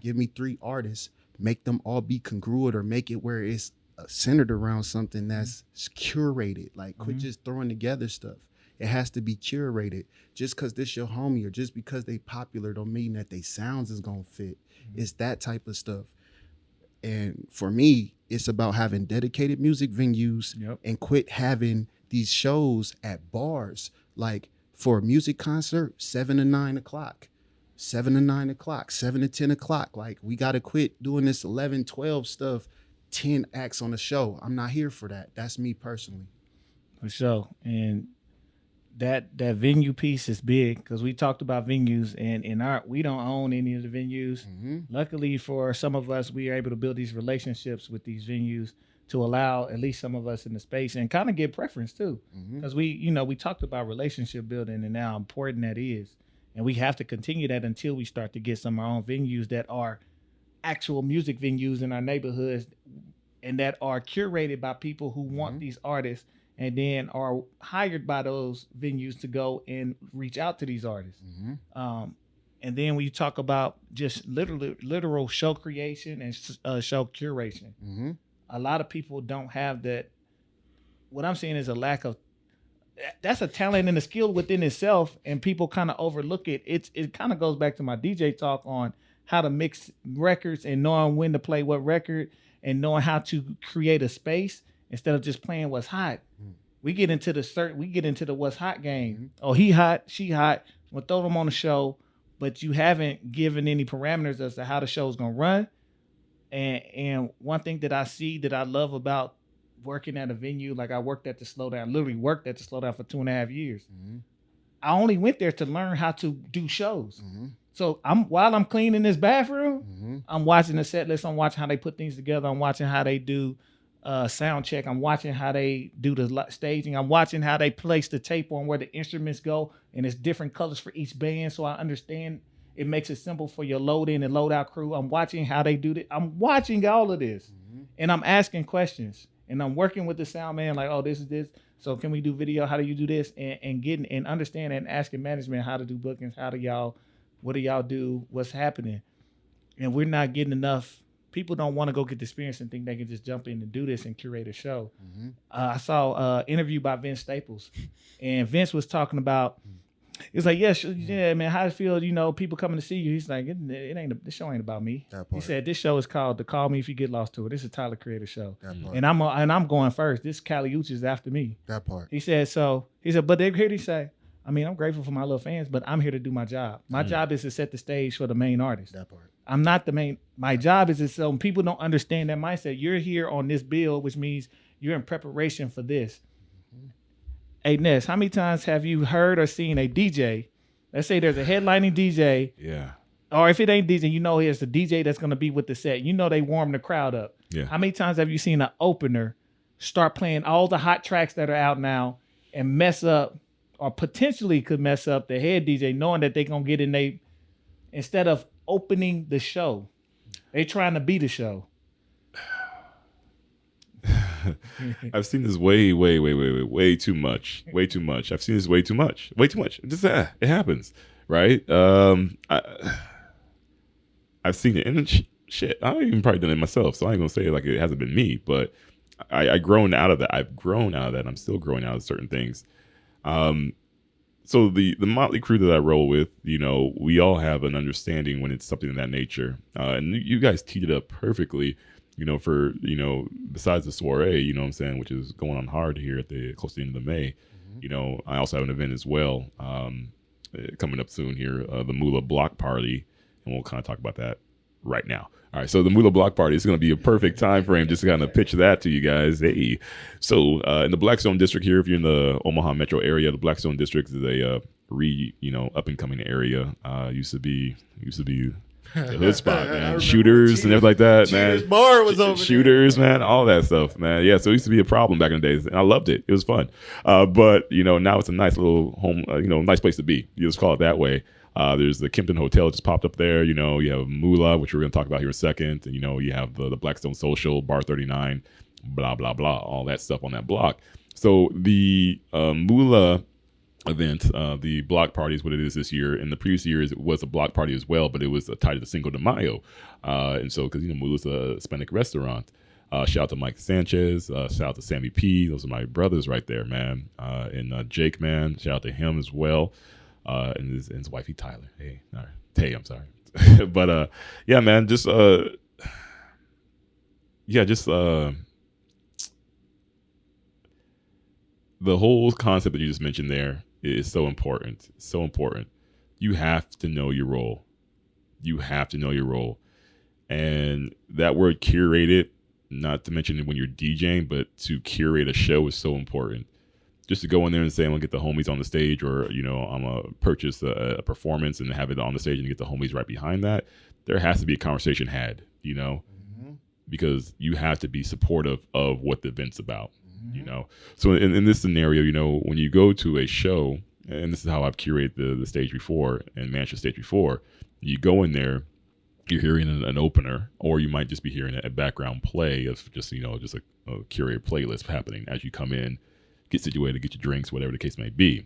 Give me 3 artists, make them all be congruent, or make it where it's centered around something that's curated. Like quit just throwing together stuff. It has to be curated. Just because this your homie or just because they popular don't mean that they sounds is gonna fit. It's that type of stuff. And for me, it's about having dedicated music venues and quit having these shows at bars. Like for a music concert, 7 to 9 o'clock, 7 to 9 o'clock, 7 to 10 o'clock. Like we gotta quit doing this 11, 12 stuff, 10 acts on a show. I'm not here for that. That's me personally. For sure. And that venue piece is big because we talked about venues, and we don't own any of the venues. Luckily for some of us, we are able to build these relationships with these venues to allow at least some of us in the space and kind of get preference too. Because we talked about relationship building and how important that is. And we have to continue that until we start to get some of our own venues that are actual music venues in our neighborhoods and that are curated by people who want these artists and then are hired by those venues to go and reach out to these artists. And then when you talk about just literal show creation and show curation, a lot of people don't have that. What I'm seeing is a lack of, that's a talent and a skill within itself, and people kind of overlook it. It kind of goes back to my DJ talk on how to mix records and knowing when to play what record and knowing how to create a space instead of just playing what's hot. We get into the what's hot game. Oh, he hot, she hot. We'll throw them on the show, but you haven't given any parameters as to how the show's gonna run. And one thing that I see that I love about working at a venue, like I worked at the Slowdown, literally worked at the Slowdown for 2.5 years. I only went there to learn how to do shows. So while I'm cleaning this bathroom, I'm watching the set list. I'm watching how they put things together. I'm watching how they do sound check. I'm watching how they do the staging. I'm watching how they place the tape on where the instruments go, and it's different colors for each band. So I understand it makes it simple for your load in and load out crew. I'm watching how they do that. I'm watching all of this, and I'm asking questions, and I'm working with the sound man like, oh, this is this. So can we do video? How do you do this? And getting and understanding and asking management how to do bookings. What do y'all do? What's happening? And we're not getting enough. People don't want to go get the experience and think they can just jump in and do this and curate a show. I saw an interview by Vince Staples, and Vince was talking about, it's like, yeah, man, how does it feel, people coming to see you? He's like, this show ain't about me. He said, this show is called the Call Me If You Get Lost Tour. This is a Tyler Creator show. And I'm going first. This Cali Uchis is after me. That part. He said, but they're here to say, I'm grateful for my little fans, but I'm here to do my job. My job is to set the stage for the main artist. That part. I'm not the main. My job is to, so when people don't understand that mindset, you're here on this bill, which means you're in preparation for this. Hey, Ness, how many times have you heard or seen a DJ? Let's say there's a headlining DJ. Yeah. Or if it ain't DJ, here's the DJ that's going to be with the set. They warm the crowd up. Yeah. How many times have you seen an opener start playing all the hot tracks that are out now and mess up or potentially could mess up the head DJ knowing that they're going to get in instead of opening the show, they trying to be the show. I've seen this way too much. Way too much. I've seen this way too much. Way too much. Just it happens, right? I've seen it, and shit, I've even probably done it myself. So I ain't gonna say it like it hasn't been me, but I've grown out of that. I'm still growing out of certain things. So the motley crew that I roll with, we all have an understanding when it's something of that nature. And you guys teed it up perfectly, for, besides the soiree, what I'm saying, which is going on hard here close to the end of May. I also have an event as well, coming up soon here, the Moolah Block Party. And we'll kind of talk about that right now. All right, so the Moolah Block Party is going to be a perfect time frame just to kind of pitch that to you guys. Hey, so in the Blackstone District here, if you're in the Omaha metro area, the Blackstone District is a up and coming area. Used to be the hood spot, man. Shooters and everything like that, man. Cheaters bar was over Shooters, man. All that stuff, man. Yeah, so it used to be a problem back in the days, and I loved it. It was fun, but now it's a nice little home, nice place to be. You just call it that way. There's the Kimpton Hotel just popped up there. You have Moolah, which we're going to talk about here in a second. And, you have the Blackstone Social, Bar 39, blah, blah, blah, all that stuff on that block. So the Moolah event, the block party is what it is this year. In the previous years, it was a block party as well, but it was tied to the Cinco de Mayo. And so, because, Moolah's a Hispanic restaurant. Shout out to Mike Sanchez. Shout out to Sammy P. Those are my brothers right there, man. And Jake, man. Shout out to him as well. And his wifey Tyler. Hey, all right. Tay, I'm sorry. But yeah, man, just the whole concept that you just mentioned there is so important. So important. You have to know your role. And that word curated, not to mention when you're DJing, but to curate a show is so important. Just to go in there and say, I'm going to get the homies on the stage, or, I'm going to purchase a performance and have it on the stage and get the homies right behind that. There has to be a conversation had, because you have to be supportive of what the event's about, So in this scenario, when you go to a show, and this is how I've curated the stage before and managed the stage before, you go in there, you're hearing an opener, or you might just be hearing a background play of just a curated playlist happening as you come in. Get situated, get your drinks, whatever the case may be,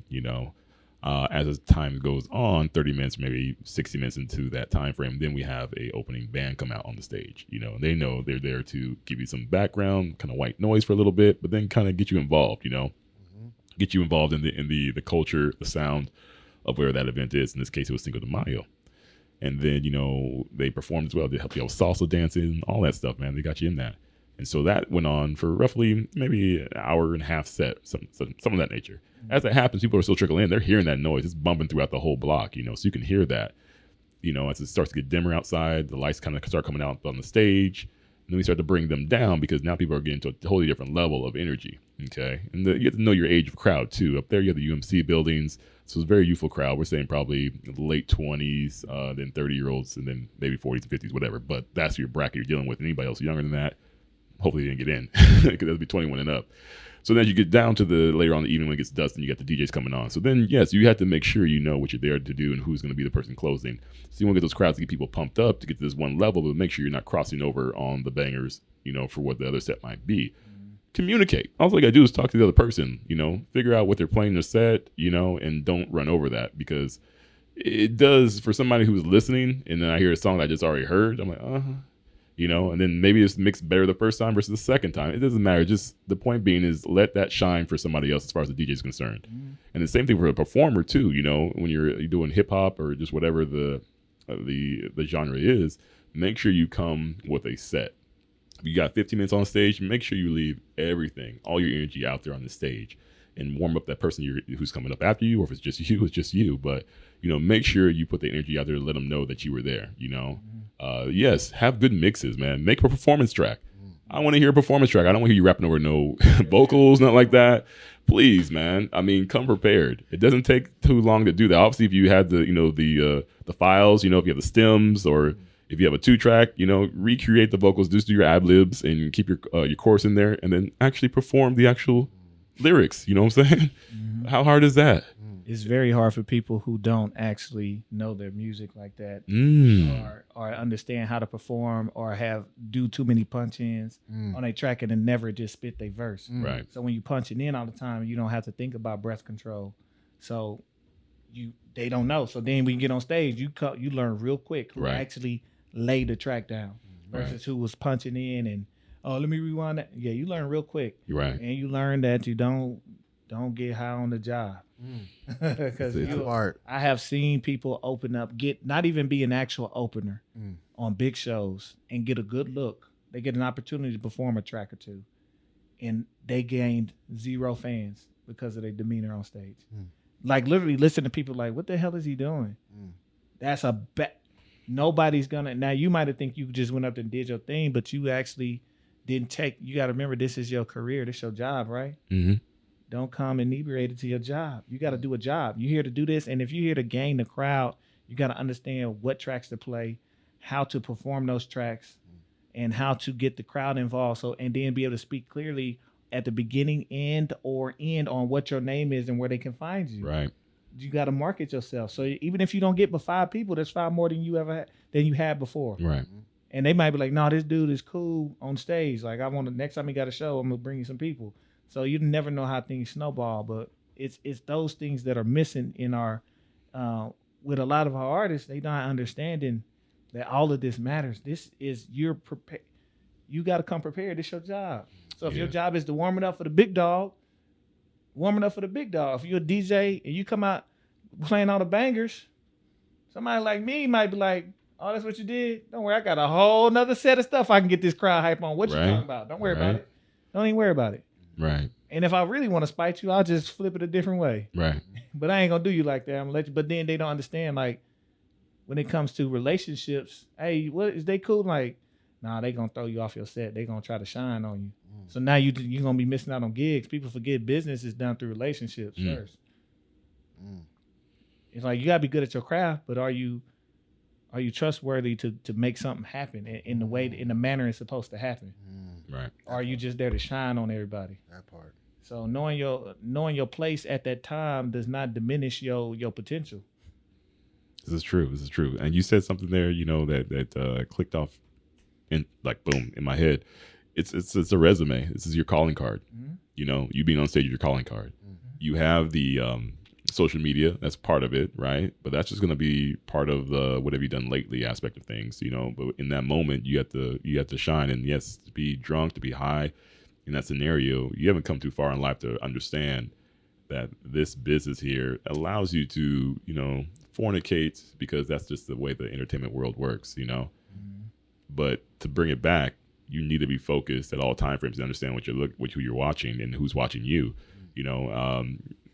As the time goes on, 30 minutes, maybe 60 minutes into that time frame, then we have a opening band come out on the stage, and they know they're there to give you some background, kind of white noise for a little bit, but then kind of get you involved, get you involved in the culture, the sound of where that event is. In this case, it was Cinco de Mayo. And then, they performed as well. They helped you out with salsa dancing, all that stuff, man. They got you in that. And so that went on for roughly maybe an hour and a half set, some of that nature. As that happens, people are still trickling in. They're hearing that noise. It's bumping throughout the whole block, so you can hear that. As it starts to get dimmer outside, the lights kind of start coming out on the stage. then we start to bring them down because now people are getting to a totally different level of energy. Okay. And you have to know your age of crowd too. Up there, you have the UMC buildings. So it's a very youthful crowd. We're saying probably late 20s, then 30-year-olds, and then maybe 40s and 50s, whatever. But that's your bracket you're dealing with. Anybody else younger than that, hopefully they didn't get in because that'll be 21 and up. So then as you get down to the later on in the evening when it gets dusk and you got the DJs coming on. So then, yes, you have to make sure you know what you're there to do and who's going to be the person closing. So you want to get those crowds to get people pumped up to get to this one level, but make sure you're not crossing over on the bangers, for what the other set might be. Communicate. All you got to do is talk to the other person, figure out what they're playing their set, and don't run over that because it does for somebody who's listening and then I hear a song that I just already heard. I'm like, and then maybe it's mixed better the first time versus the second time. It doesn't matter. Just the point being is let that shine for somebody else as far as the DJ is concerned. And the same thing for a performer too, when you're doing hip hop or just whatever the genre is, make sure you come with a set. If you got 15 minutes on stage, make sure you leave everything, all your energy out there on the stage and warm up that person who's coming up after you, or if it's just you, it's just you. But, make sure you put the energy out there to let them know that you were there, Yes, have good mixes, man. Make a performance track. I want to hear a performance track. I don't want to hear you rapping over no vocals, nothing like that. Please, man. I mean, come prepared. It doesn't take too long to do that. Obviously, if you had the files, if you have the stems or if you have a 2-track, recreate the vocals, just do your ad-libs and keep your chorus in there and then actually perform the actual lyrics. You know what I'm saying? Mm-hmm. How hard is that? It's very hard for people who don't actually know their music like that or understand how to perform or do too many punch-ins on a track and then never just spit their verse. Right. So when you punch it in all the time, you don't have to think about breath control. So they don't know. So then when you get on stage, you learn real quick who actually lay the track down versus who was punching in and let me rewind that. Yeah, you learn real quick. You're right. And you learn that you don't get high on the job. Because I have seen people open up, not even be an actual opener on big shows and get a good look. They get an opportunity to perform a track or two and they gained 0 fans because of their demeanor on stage. Like literally listen to people like, what the hell is he doing? That's nobody's gonna. Now you might have think you just went up and did your thing, but you actually didn't you got to remember this is your career. This is your job, right? Mm-hmm. Don't come inebriated to your job. You got to do a job. You're here to do this. And if you're here to gain the crowd, you got to understand what tracks to play, how to perform those tracks, and how to get the crowd involved. And then be able to speak clearly at the beginning and or end on what your name is and where they can find you. Right. You got to market yourself. So even if you don't get but 5 people, that's 5 more than you had before. Right. And they might be like, no, this dude is cool on stage. Like next time he got a show, I'm gonna bring you some people. So you never know how things snowball, but it's those things that are missing in our with a lot of our artists. They not understanding that all of this matters. This is you're prepared. You got to come prepared. It's your job. So if your job is to warm it up for the big dog. If you're a DJ and you come out playing all the bangers, somebody like me might be like, oh, that's what you did? Don't worry, I got a whole nother set of stuff I can get this crowd hype on. What you talking about? Don't worry about it. Don't even worry about it. Right. And if I really want to spite you, I'll just flip it a different way. Right. But I ain't going to do you like that. I'm going to let you. But then they don't understand, like, when it comes to relationships, hey, what is they cool? Like, nah, they going to throw you off your set. They going to try to shine on you. So now you're going to be missing out on gigs. People forget business is done through relationships first. It's like you got to be good at your craft, but are you trustworthy to make something happen in the manner it's supposed to happen? Right. Or are you just there to shine on everybody? That part. So knowing your place at that time does not diminish your potential. This is true. And you said something there, that clicked off in like boom in my head. It's a resume. This is your calling card. Mm-hmm. You being on stage is your calling card. Mm-hmm. You have the social media, that's part of it, right? But that's just going to be part of the what have you done lately aspect of things, But in that moment, you have to shine. And yes, to be drunk, to be high in that scenario, you haven't come too far in life to understand that this business here allows you to, fornicate because that's just the way the entertainment world works, Mm-hmm. But to bring it back, you need to be focused at all time frames to understand who you're watching and who's watching you,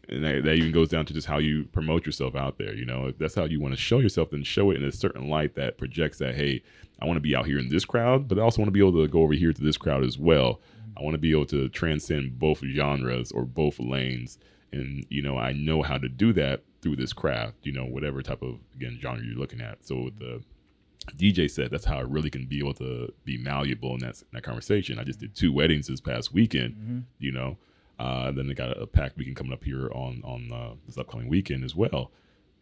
And that even goes down to just how you promote yourself out there. If that's how you want to show yourself, then show it in a certain light that projects that, hey, I want to be out here in this crowd, but I also want to be able to go over here to this crowd as well. I want to be able to transcend both genres or both lanes. And, I know how to do that through this craft, whatever type of, again, genre you're looking at. So with the DJ set, that's how I really can be able to be malleable in that conversation. I just did 2 weddings this past weekend, then they got a packed weekend coming up here on this upcoming weekend as well,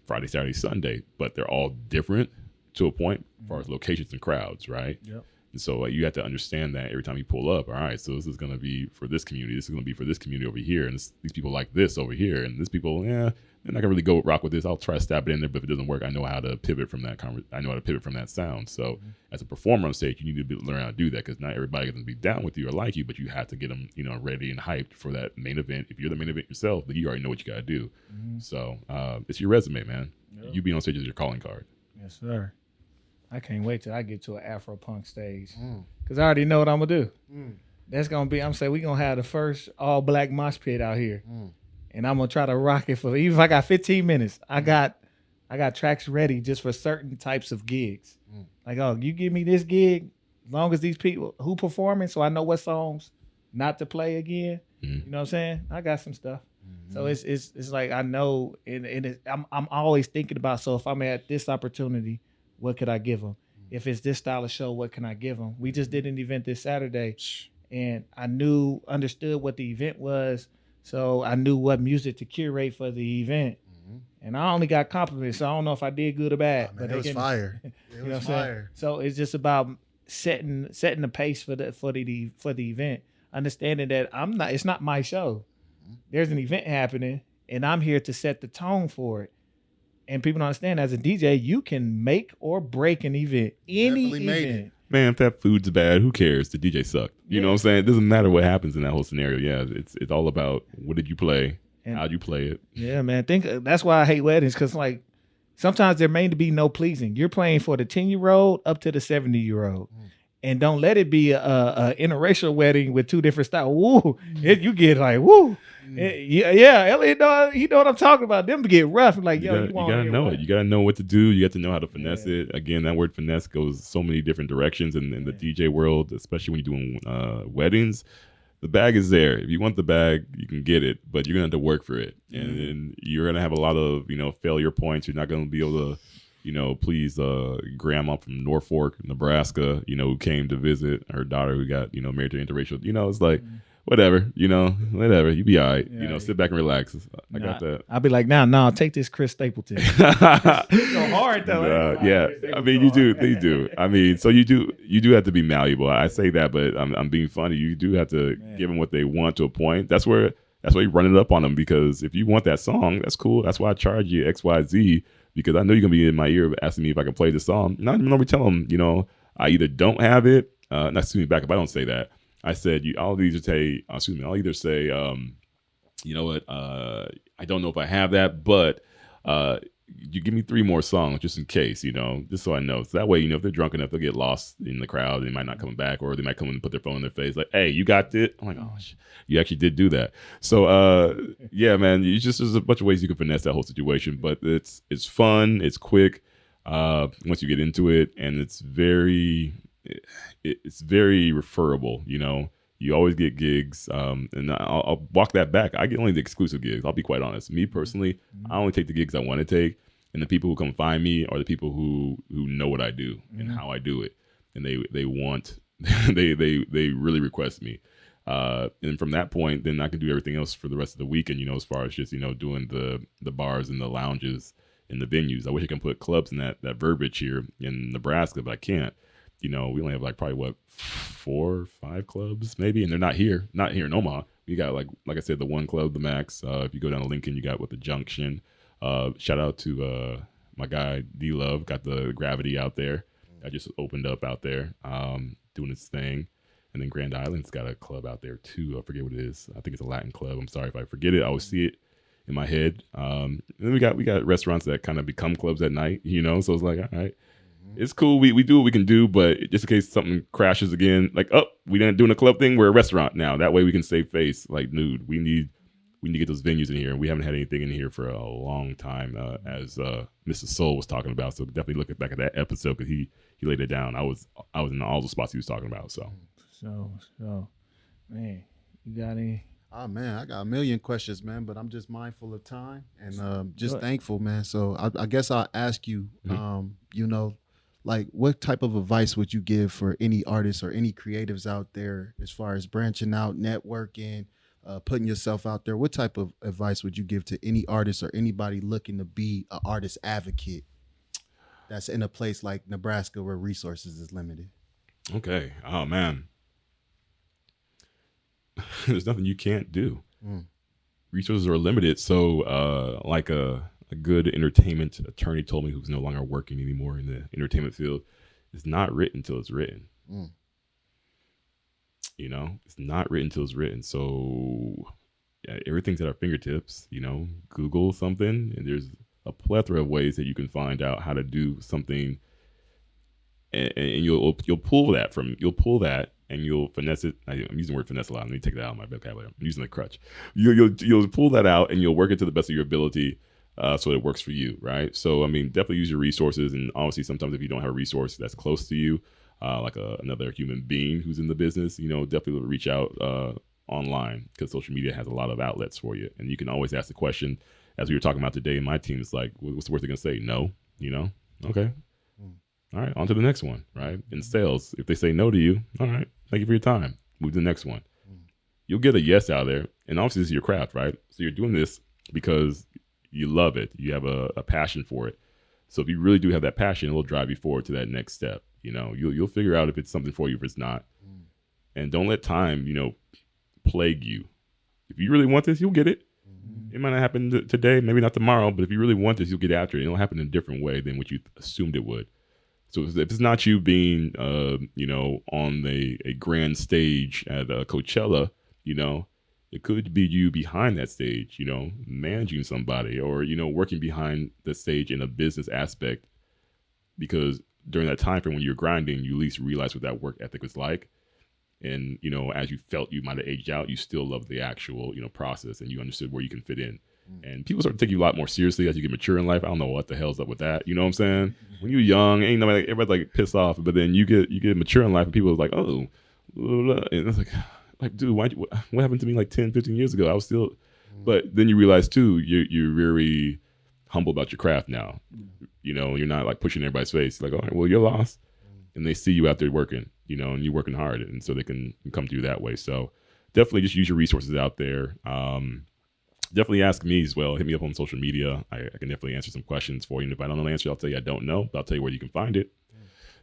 Friday, Saturday, Sunday. But they're all different to a point as far as locations and crowds, right? Yep. And so you have to understand that every time you pull up, all right, so this is going to be for this community, this is going to be for this community over here, and these people like this over here, and this people, they're not gonna really go rock with this. I'll try to stab it in there, but if it doesn't work, I know how to pivot from that. I know how to pivot from that sound. So as a performer on stage, you need to learn how to do that, because not everybody can be down with you or like you, but you have to get them, ready and hyped for that main event. If you're the main event yourself, then you already know what you got to do. So it's your resume, man. Yep. You being on stage is your calling card. Yes, sir. I can't wait till I get to an Afro punk stage, because I already know what I'm gonna do. That's gonna be. I'm saying we gonna have the first all black mosh pit out here. And I'm gonna try to rock it for, even if I got 15 minutes. I got tracks ready just for certain types of gigs. Like, oh, you give me this gig, as long as these people who performing, so I know what songs not to play again. You know what I'm saying? I got some stuff. So it's like I know, and I'm always thinking about. So if I'm at this opportunity, what could I give them? If it's this style of show, what can I give them? We just did an event this Saturday, and I understood what the event was. So I knew what music to curate for the event. And I only got compliments, so I don't know if I did good or bad. But it was fire. It was fire. So it's just about setting the pace for the event, understanding that it's not my show. There's an event happening, and I'm here to set the tone for it. And people don't understand, as a DJ, you can make or break an event. Any event. Man, if that food's bad, who cares? The DJ sucked. You know what I'm saying? It doesn't matter what happens in that whole scenario. Yeah, it's all about what did you play, how'd you play it. Yeah, man. That's why I hate weddings, because like sometimes there may be no pleasing. You're playing for the 10-year-old up to the 70-year-old. And don't let it be a interracial wedding with 2 different styles. Woo, you get like woo. Yeah, Elliot, he know what I'm talking about. Them get rough. Like, you gotta know it. You gotta know what to do. You got to know how to finesse it. Again, that word finesse goes so many different directions in the DJ world, especially when you're doing weddings. The bag is there. If you want the bag, you can get it, but you're gonna have to work for it, and you're gonna have a lot of failure points. You're not gonna be able to please grandma from Norfolk, Nebraska, who came to visit her daughter who got married to interracial. It's like. Whatever, whatever. You be all right. Yeah, sit back and relax. I got that. I'll be like, nah, take this Chris Stapleton. It's so hard though. Yeah. I mean, you do. I mean, so you do have to be malleable. I say that, but I'm being funny. You do have to give them what they want to a point. That's why you run it up on them, because if you want that song, that's cool. That's why I charge you XYZ, because I know you're gonna be in my ear asking me if I can play the song. Not even normally tell them, I either don't have it. Not excuse me, back up. I don't say that. I said, I'll either say, you know what, I don't know if I have that, but you give me 3 more songs just in case, just so I know. So that way, if they're drunk enough, they'll get lost in the crowd. They might not come back, or they might come and put their phone in their face like, hey, you got it? I'm like, oh, you actually did do that. So, yeah, man, there's a bunch of ways you can finesse that whole situation, but it's fun, it's quick once you get into it, and it's very referable. You always get gigs, and I'll walk that back. I get only the exclusive gigs. I'll be quite honest. Me personally, I only take the gigs I want to take, and the people who come find me are the people who know what I do and how I do it, and they want they really request me. And from that point, then I can do everything else for the rest of the weekend. As far as just doing the bars and the lounges and the venues. I wish I could put clubs in that verbiage here in Nebraska, but I can't. We only have like probably 4 or 5 clubs maybe, and they're not here in Omaha. We got like I said, the one club, the Max. If you go down to Lincoln, you got the Junction. Shout out to my guy D Love, got the Gravity out there. I just opened up out there, doing its thing. And then Grand Island's got a club out there too. I forget what it is. I think it's a Latin club. I'm sorry if I forget it. I always see it in my head. And then we got restaurants that kind of become clubs at night. So it's like, all right. It's cool. We do what we can do, but just in case something crashes again, like, we didn't do a club thing. We're a restaurant now. That way we can save face. Like, dude, we need we need to get those venues in here, and we haven't had anything in here for a long time, as Mr. Soul was talking about. So definitely look back at that episode because he laid it down. I was in all the spots he was talking about. So man, you got any? Oh man, I got a million questions, man, but I'm just mindful of time and just thankful, man. So I guess I'll ask you, you know, like what type of advice would you give for any artists or any creatives out there as far as branching out, networking, putting yourself out there? What type of advice would you give to any artist or anybody looking to be an artist advocate that's in a place like Nebraska where resources is limited? Okay. Oh man. There's nothing you can't do. Resources are limited. So like a good entertainment attorney told me, who's no longer working anymore in the entertainment field, it's not written till it's written. You know, it's not written till it's written. So yeah, everything's at our fingertips. You know, Google something and there's a plethora of ways that you can find out how to do something, and you'll pull that and you'll finesse it. I'm using the word finesse a lot. Let me take that out of my vocabulary. I'm using the crutch. You'll pull that out and you'll work it to the best of your ability, so it works for you, right? So I mean, definitely use your resources, and obviously sometimes if you don't have a resource that's close to you, like another human being who's in the business, you know, definitely reach out online, because social media has a lot of outlets for you, and you can always ask the question, as we were talking about today. My team is like, what's the worst they're gonna say? No, you know? Okay. All right, on to the next one, right? In sales, if they say no to you, all right, thank you for your time. Move to the next one. You'll get a yes out of there. And obviously this is your craft, right? So you're doing this because you love it. You have a passion for it. So if you really do have that passion, it'll drive you forward to that next step. You know, you'll figure out if it's something for you, if it's not. And don't let time, you know, plague you. If you really want this, you'll get it. It might not happen today, maybe not tomorrow, but if you really want this, you'll get after it. It'll happen in a different way than what you assumed it would. So if it's not you being, you know, on a grand stage at Coachella, you know, it could be you behind that stage, you know, managing somebody, or, you know, working behind the stage in a business aspect, because during that time frame when you're grinding, you at least realize what that work ethic was like. And, you know, as you felt you might have aged out, you still love the actual, you know, process, and you understood where you can fit in. And people start to take you a lot more seriously as you get mature in life. I don't know what the hell's up with that. You know what I'm saying? When you're young, ain't nobody, everybody's like pissed off. But then you get mature in life, and people are like, oh, blah, blah. And it's like, dude, what happened to me like 10, 15 years ago? I was still, but then you realize too, you're very humble about your craft now. You know, you're not like pushing everybody's face. Like, all right, well, you're lost. And they see you out there working, you know, and you're working hard. And so they can come to you that way. So definitely just use your resources out there. Definitely ask me as well. Hit me up on social media. I can definitely answer some questions for you. And if I don't know the answer, I'll tell you I don't know, but I'll tell you where you can find it.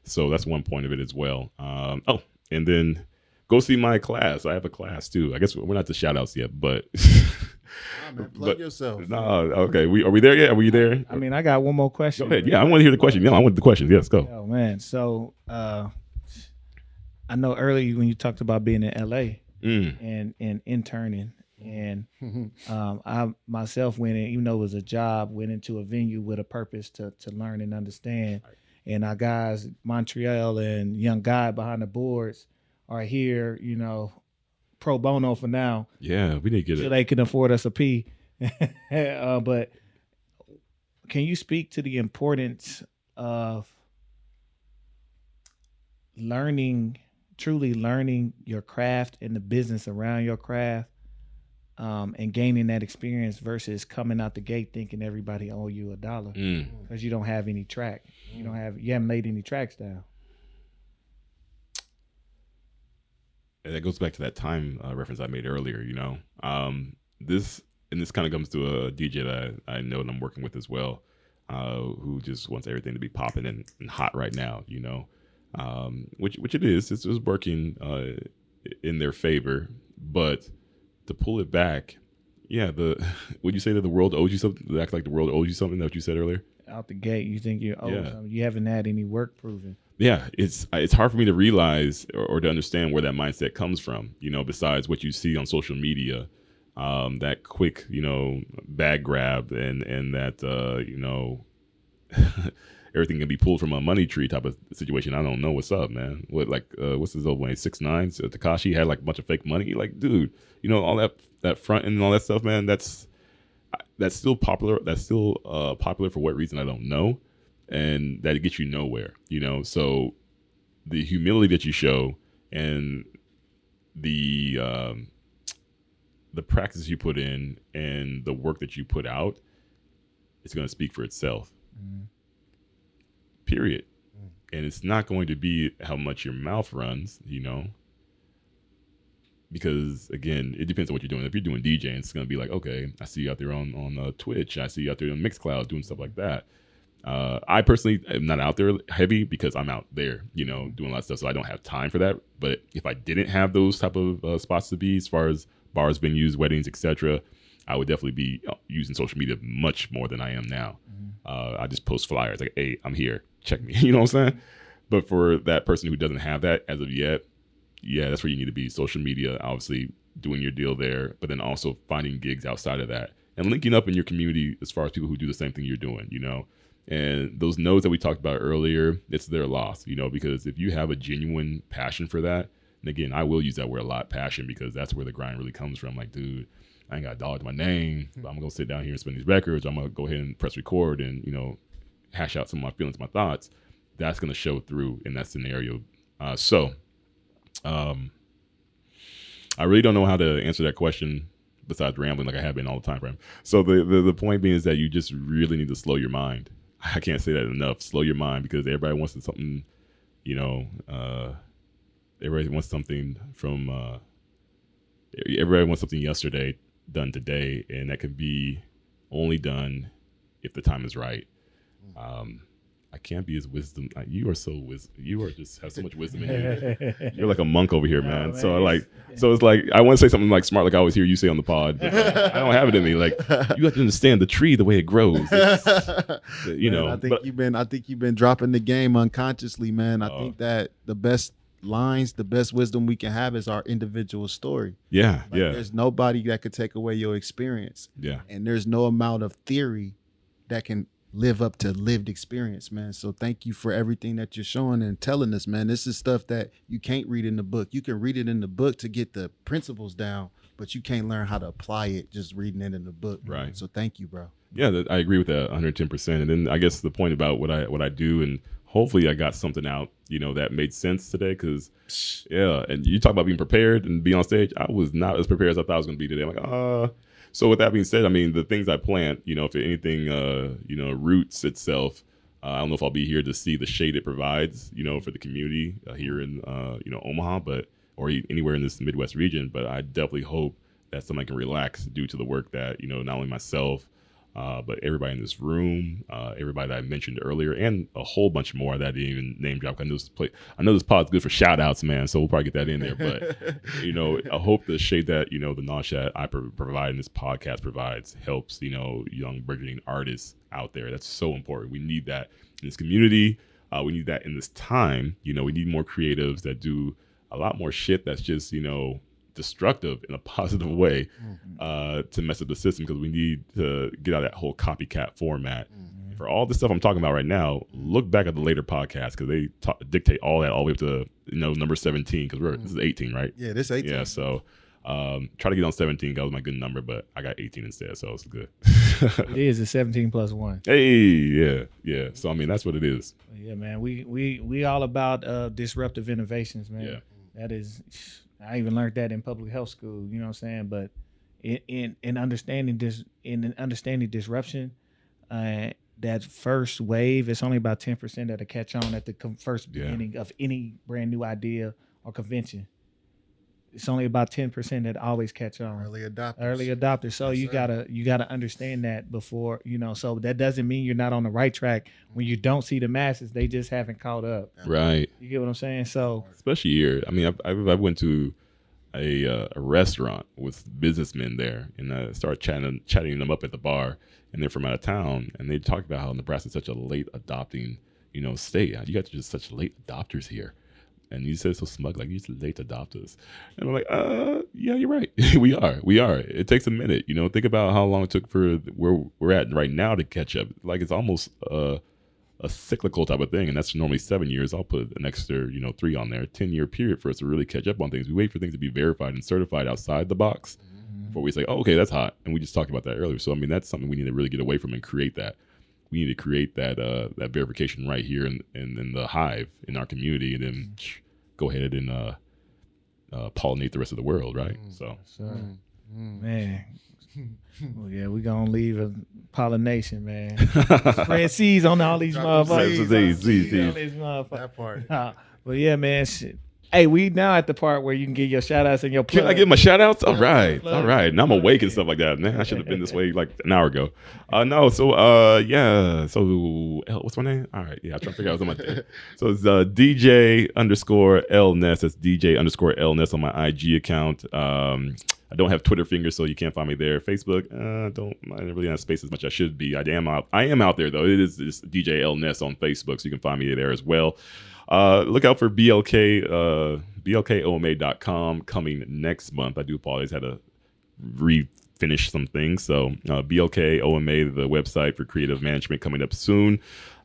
So that's one point of it as well. And then go see my class. I have a class too. I guess we're not the shout outs yet, but Man, plug yourself. No, okay. Are we there yet? Are we there? I mean, I got one more question. Go ahead. Yeah, I want to hear the question. Yeah, I want the question. Yes, go. Oh man. So I know earlier when you talked about being in LA and interning. And I myself went in, even though it was a job, went into a venue with a purpose to learn and understand. And our guys, Montreal and Young Guy behind the boards, are here, you know, pro bono for now. Yeah, we need to get it. So they can afford us a P. But can you speak to the importance of truly learning your craft and the business around your craft? And gaining that experience versus coming out the gate thinking everybody owe you $1 because you don't have any track. You haven't laid any tracks down. And that goes back to that time reference I made earlier. You know, this kind of comes to a DJ that I know and I'm working with as well, who just wants everything to be popping and hot right now. You know, which it is. It's just working in their favor, but to pull it back, would you say that the world owes you something? Act like the world owes you something? That what you said earlier? Out the gate, you think you owe something. You haven't had any work proven. Yeah, it's hard for me to realize or to understand where that mindset comes from. You know, besides what you see on social media, that quick, you know, bag grab and that you know, everything can be pulled from a money tree type of situation. I don't know what's up, man. What's his old one? 6ix9ine, Tekashi had like a bunch of fake money. Like, dude, you know, all that front end and all that stuff, man. That's still popular. That's still popular for what reason I don't know, and that gets you nowhere. You know, so the humility that you show and the practice you put in and the work that you put out, it's going to speak for itself. Period. And it's not going to be how much your mouth runs, you know, because again, it depends on what you're doing. If you're doing DJing, it's going to be like, okay, I see you out there on Twitch. I see you out there on Mixcloud doing stuff like that. I personally am not out there heavy because I'm out there, you know, doing a lot of stuff. So I don't have time for that. But if I didn't have those type of spots to be, as far as bars, venues, weddings, etc., I would definitely be using social media much more than I am now. I just post flyers like, hey, I'm here. Check me. You know what I'm saying? But for that person who doesn't have that as of yet, yeah, that's where you need to be. Social media, obviously doing your deal there, but then also finding gigs outside of that and linking up in your community as far as people who do the same thing you're doing, you know. And those nodes that we talked about earlier, it's their loss, you know, because if you have a genuine passion for that, and again, I will use that word a lot, passion, because that's where the grind really comes from. Like, dude, I ain't got a dollar to my name, but I'm going to sit down here and spin these records. I'm going to go ahead and press record and, you know, hash out some of my feelings, my thoughts. That's going to show through in that scenario. I really don't know how to answer that question besides rambling like I have been all the time, Bram. So the point being is that you just really need to slow your mind. I can't say that enough. Slow your mind, because everybody wants something, you know, everybody wants something from, everybody wants something yesterday done today, and that can be only done if the time is right. I can't be as wisdom. You are so wisdom. You are just have so much wisdom in you. You're like a monk over here, man. So it's like I want to say something like smart, like I always hear you say on the pod. But I don't have it in me. Like, you have to understand the tree the way it grows. You know. I think you've been dropping the game unconsciously, man. I think that the best lines, the best wisdom we can have is our individual story. Yeah, like, there's nobody that could take away your experience. Yeah, and there's no amount of theory that can live up to lived experience, man. So thank you for everything that you're showing and telling us, man. This is stuff that you can't read in the book. You can read it in the book to get the principles down, but you can't learn how to apply it just reading it in the book. Right. Man. So thank you, bro. Yeah, I agree with that 110%. And then I guess the point about what I do, and hopefully I got something out, you know, that made sense today. Because yeah, and you talk about being prepared and being on stage. I was not as prepared as I thought I was going to be today. I'm like, So with that being said, I mean, the things I plant, you know, if anything, you know, roots itself, I don't know if I'll be here to see the shade it provides, you know, for the community here in, you know, Omaha, or anywhere in this Midwest region. But I definitely hope that somebody can relax due to the work that, you know, not only myself, but everybody in this room, everybody that I mentioned earlier, and a whole bunch more that I didn't even name drop. I know this pod's good for shout outs, man, so we'll probably get that in there. But, you know, I hope the shade that, you know, the knowledge that I provide and this podcast provides helps, you know, young burgeoning artists out there. That's so important. We need that in this community. We need that in this time. You know, we need more creatives that do a lot more shit that's just, you know, destructive in a positive way to mess up the system, because we need to get out of that whole copycat format. For all the stuff I'm talking about right now, look back at the later podcasts, because they dictate all that all the way up to, you know, number 17, because this is 18, right? Yeah, this 18. Yeah, so try to get on 17. That was my good number, but I got 18 instead, so it's good. It is a 17 plus 1. Hey, yeah. So I mean, that's what it is. Yeah, man. We all about disruptive innovations, man. Yeah. That is, I even learned that in public health school. You know what I'm saying? But in understanding disruption, that first wave, it's only about 10% that'll catch on at the first beginning of any brand new idea or convention. It's only about 10% that always catch on. Early adopters. So you gotta understand that before, you know. So that doesn't mean you're not on the right track when you don't see the masses. They just haven't caught up. Right. You get what I'm saying? So especially here. I mean, I went to a restaurant with businessmen there, and I started chatting them up at the bar, and they're from out of town, and they talked about how Nebraska is such a late adopting, you know, state. You got just such late adopters here. And you said so smug, like, you're late adopters. And I'm like, yeah, you're right. We are. It takes a minute. You know, think about how long it took for where we're at right now to catch up. Like, it's almost a a cyclical type of thing, and that's normally 7 years. I'll put an extra 3 on there, 10-year period for us to really catch up on things. We wait for things to be verified and certified outside the box before we say, oh, okay, that's hot. And we just talked about that earlier. So I mean, that's something we need to really get away from and create that. We need to create that that verification right here in the hive in our community, and then go ahead and pollinate the rest of the world, right? So man. Well, yeah, we gonna leave a pollination, man. Spread seeds on all these motherfuckers. Seeds. That part. But yeah, man, shit. Hey, we now at the part where you can get your shout outs and your plugs. Can I give my shout outs? All right. And I'm awake and stuff like that. Man, I should have been this way like an hour ago. Yeah. So what's my name? All right. Yeah, I'm trying to figure out what's on my thing. So it's DJ_L Ness. That's DJ_L Ness on my IG account. I don't have Twitter fingers, so you can't find me there. Facebook, I don't really have space as much as I should be. I am out there though. It is just DJ L Ness on Facebook, so you can find me there as well. Look out for BLKOMA.com coming next month. I do apologize, had to refinish some things. So BLKOMA, the website for creative management, coming up soon.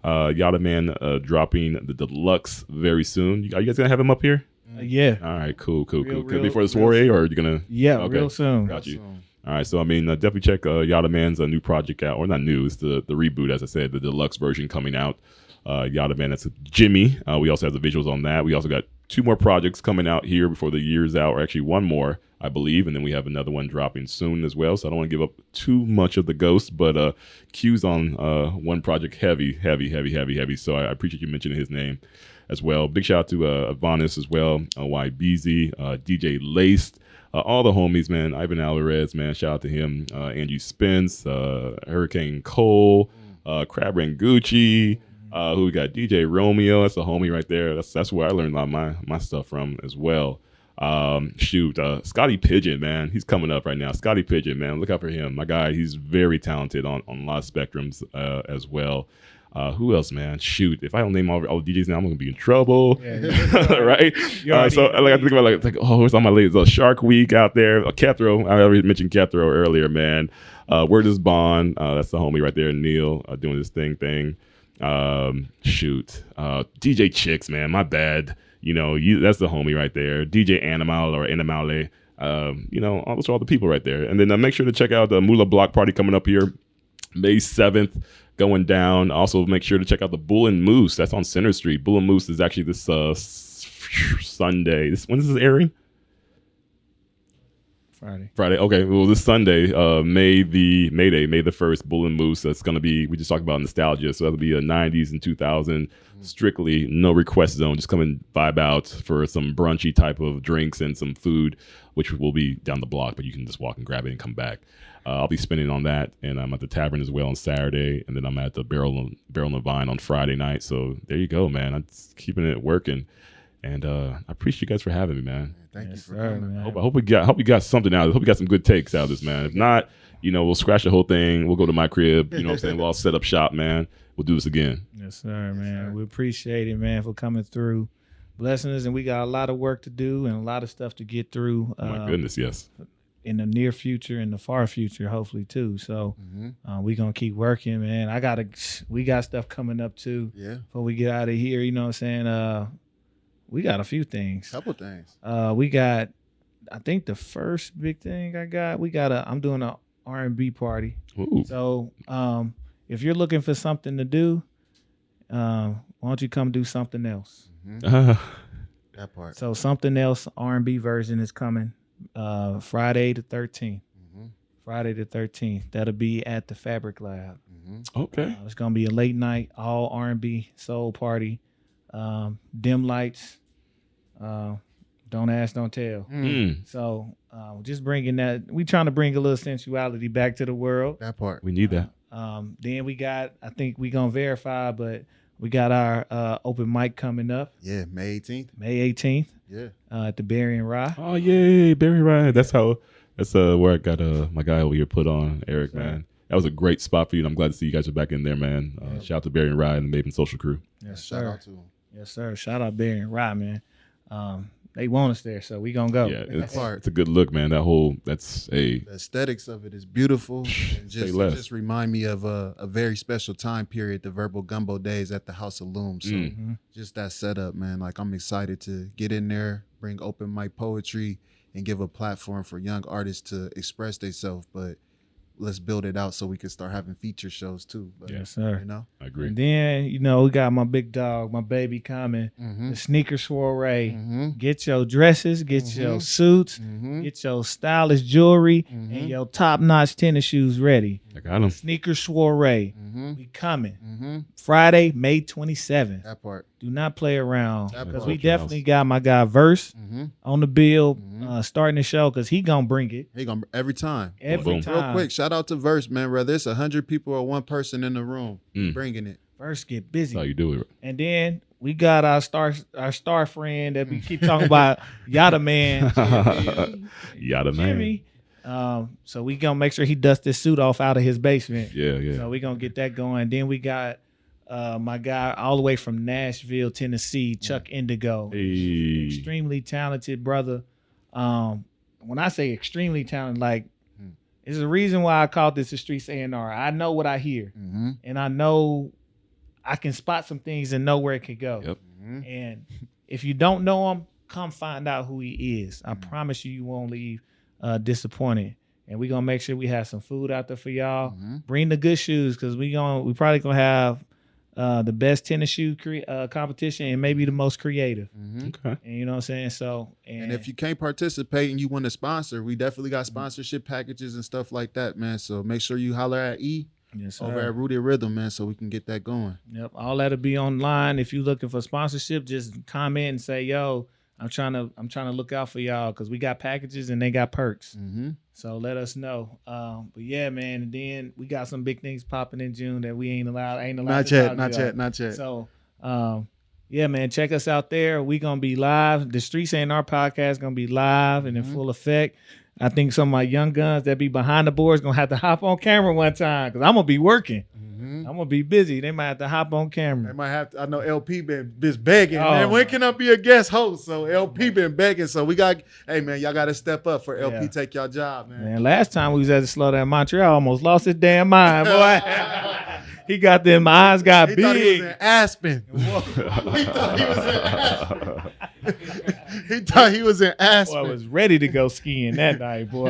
Yada Man dropping the deluxe very soon. Are you guys gonna have him up here? Yeah. All right, cool. Real, Before the soiree, or are you gonna? Yeah, okay. real soon. Got you. All right, so I mean, definitely check Yada Man's new project out, or not new, it's the reboot, as I said, the deluxe version coming out. Yada Man, that's Jimmy. We also have the visuals on that. We also got 2 more projects coming out here before the year's out, or actually 1 more, I believe, and then we have another one dropping soon as well. So I don't want to give up too much of the ghost, but Q's on one project heavy. So I appreciate you mentioning his name as well. Big shout out to Avanis as well, YBZ, DJ Laced, all the homies, man. Ivan Alvarez, man, shout out to him. Angie Spence, Hurricane Cole, Crab Rangucci. Who we got? DJ Romeo, that's a homie right there. That's where I learned a lot of my stuff from as well. Scotty Pigeon, man, he's coming up right now. Scotty Pigeon, man, look out for him. My guy, he's very talented on a lot of spectrums as well. Who else, man? Shoot, if I don't name all the DJs now, I'm gonna be in trouble, right? So I think about what's on my list? Shark Week out there. Kethro, I already mentioned Kethro earlier, man. Word is Bond, that's the homie right there. Neil doing this thing. DJ Chicks, man, my bad. That's the homie right there. DJ Animal or Animale. Those are all the people right there. And then make sure to check out the Moolah Block Party coming up here May 7th, going down. Also, make sure to check out the Bull and Moose. That's on Center Street. Bull and Moose is actually this Sunday. When is this airing? Friday. Okay. Well, this Sunday, May the 1st, Bull and Moose. That's going to be, we just talked about nostalgia. So that'll be a 90s and 2000, strictly no request zone. Just come and vibe out for some brunchy type of drinks and some food, which will be down the block, but you can just walk and grab it and come back. I'll be spending on that, and I'm at the Tavern as well on Saturday, and then I'm at the Barrel and the Vine on Friday night. So there you go, man. I'm just keeping it working, and I appreciate you guys for having me, man. Thank you for coming, man. I hope we got something out of it. I hope we got some good takes out of this, man. If not, we'll scratch the whole thing. We'll go to my crib. You know what I'm saying? We'll all set up shop, man. We'll do this again. Yes, sir, man. We appreciate it, man, for coming through, blessing us, and we got a lot of work to do and a lot of stuff to get through. Oh my goodness, yes. In the near future and the far future, hopefully too. So we gonna keep working, man. We got stuff coming up too. Yeah. Before we get out of here, you know what I'm saying? We got a few things. Couple things. We got, I think the first big thing I'm doing a R&B party. Ooh. So if you're looking for something to do, why don't you come do something else? That part. So something else R&B version is coming Friday the 13th. Friday the 13th. That'll be at the Fabric Lab. Okay. It's gonna be a late night, all R&B soul party. Dim lights. Don't ask, don't tell. So just bringing that. We trying to bring a little sensuality back to the world. That part. We need that. Then we got, I think we gonna verify, but we got our open mic coming up. Yeah, May 18th. May 18th. Yeah. At the Berry and Rye. Oh yay, Berry Rye. That's where I got my guy over here put on, Eric, man. That was a great spot for you, and I'm glad to see you guys are back in there, man. Shout out to Berry and Rye and the Maven Social Crew. Yes, sir. Shout out to him. Yes, sir. Shout out Berry and Rye, man. they want us there, so we gonna go. Yeah, it's a good look, man. That's a The aesthetics of it is beautiful. And Say less. just remind me of a very special time period, the Verbal Gumbo days at the House of Loom. So just that setup, man. Like, I'm excited to get in there, bring open mic poetry, and give a platform for young artists to express themselves. But let's build it out so we can start having feature shows too. But, Yes, sir. You know, I agree. And then, we got my big dog, my baby coming, the sneaker soiree. Get your dresses, get your suits, get your stylish jewelry, and your top-notch tennis shoes ready. I got him. Sneaker soiree. We coming. Friday, May 27th. that part. Do not play around, That because part. we definitely got my guy Verse on the bill, starting the show, because he gonna bring it He gonna every time. every Boom. time. Real quick, shout out to Verse, man. Whether it's 100 people or one person in the room, bringing it. Verse get That's busy. how you do it. And then we got our star friend that we keep talking about, Yada Man. Yada man. Jimmy. So we gonna make sure he dusts his suit off out of his basement. Yeah. So we gonna get that going. Then we got my guy all the way from Nashville, Tennessee, Chuck Indigo. Hey. Extremely talented brother. When I say extremely talented, like, there's a reason why I called this the Streets A&R. I know what I hear, and I know I can spot some things and know where it could go. Yep. And if you don't know him, come find out who he is. I promise you won't leave disappointed. And we're gonna make sure we have some food out there for y'all. Bring the good shoes, because we probably gonna have the best tennis shoe competition, and maybe the most creative. Okay. And you know what I'm saying? So, And if you can't participate and you want to sponsor, we definitely got sponsorship packages and stuff like that, man. So make sure you holler at E yes, over sir. at Rooted Rhythm, man, so we can get that going. Yep, all that'll be online. If you're looking for sponsorship, just comment and say, "Yo, I'm trying to look out for y'all," because we got packages and they got perks. So let us know. But yeah, man. And then we got some big things popping in June that we ain't allowed. Not to yet, talk not about. yet, not yet. So, yeah, man, check us out there. We gonna be live. The Streets A&R Podcast gonna be live and in full effect. I think some of my young guns that be behind the boards gonna have to hop on camera one time, because I'm gonna be working. I'm gonna be busy. They might have to hop on They camera. might have to. I know LP been begging, Oh, man. When can I be a guest host? So LP been begging. So we got, hey man, y'all got to step up for LP. Yeah. Take y'all job, man. Man, last time we was at the Slow Down Montreal, almost lost his damn mind, boy. He got them eyes got He big. thought he was in Aspen. He thought he was in Aspen. He thought he was in Boy, I Aspen. was ready to go skiing that night, boy.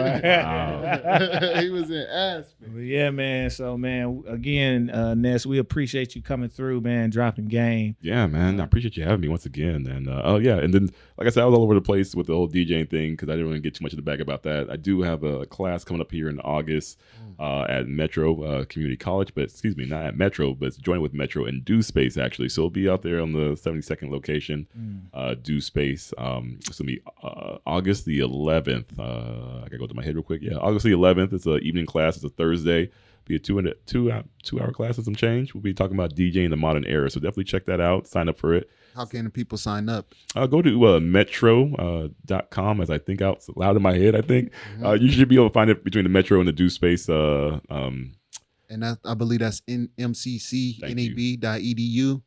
He was in Aspen. But yeah, man. So, man, again, Ness, we appreciate you coming through, man, dropping game. Yeah, man. I appreciate you having me once again. And and then, like I said, I was all over the place with the whole DJing thing because I didn't really get too much in the bag about that. I do have a class coming up here in August at Metro Community College, but excuse me, not at Metro, but it's joining with Metro and Do Space, actually. So it'll be out there on the 72nd location, Do Space. It's going to be August the 11th. I got to go to my head real quick. Yeah, August the 11th. It's an evening class. It's a Thursday. Be a two-hour class and some change. We'll be talking about DJing in the modern era. So definitely check that out. Sign up for it. How can the people sign up? Go to metro.com as I think out loud in my head, I think. You should be able to find it between the Metro and the Do Space. And that, I believe that's mccnab.edu.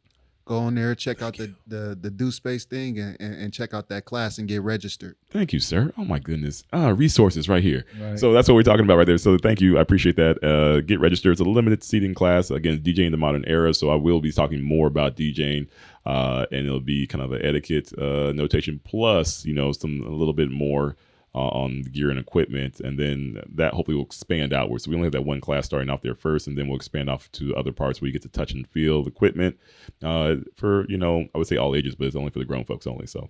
Go on there, check out the Do Space thing and check out that class and get registered. Thank you, sir. Oh, my goodness. Resources right here. Right. So that's what we're talking about right there. So thank you. I appreciate that. Get registered. It's a limited seating class. Again, DJing in the modern era. So I will be talking more about DJing. And it'll be kind of an etiquette notation plus, a little bit more on gear and equipment, and then that hopefully will expand outwards. So we only have that one class starting off there first, and then we'll expand off to other parts where you get to touch and feel the equipment for, I would say all ages, but it's only for the grown folks only. So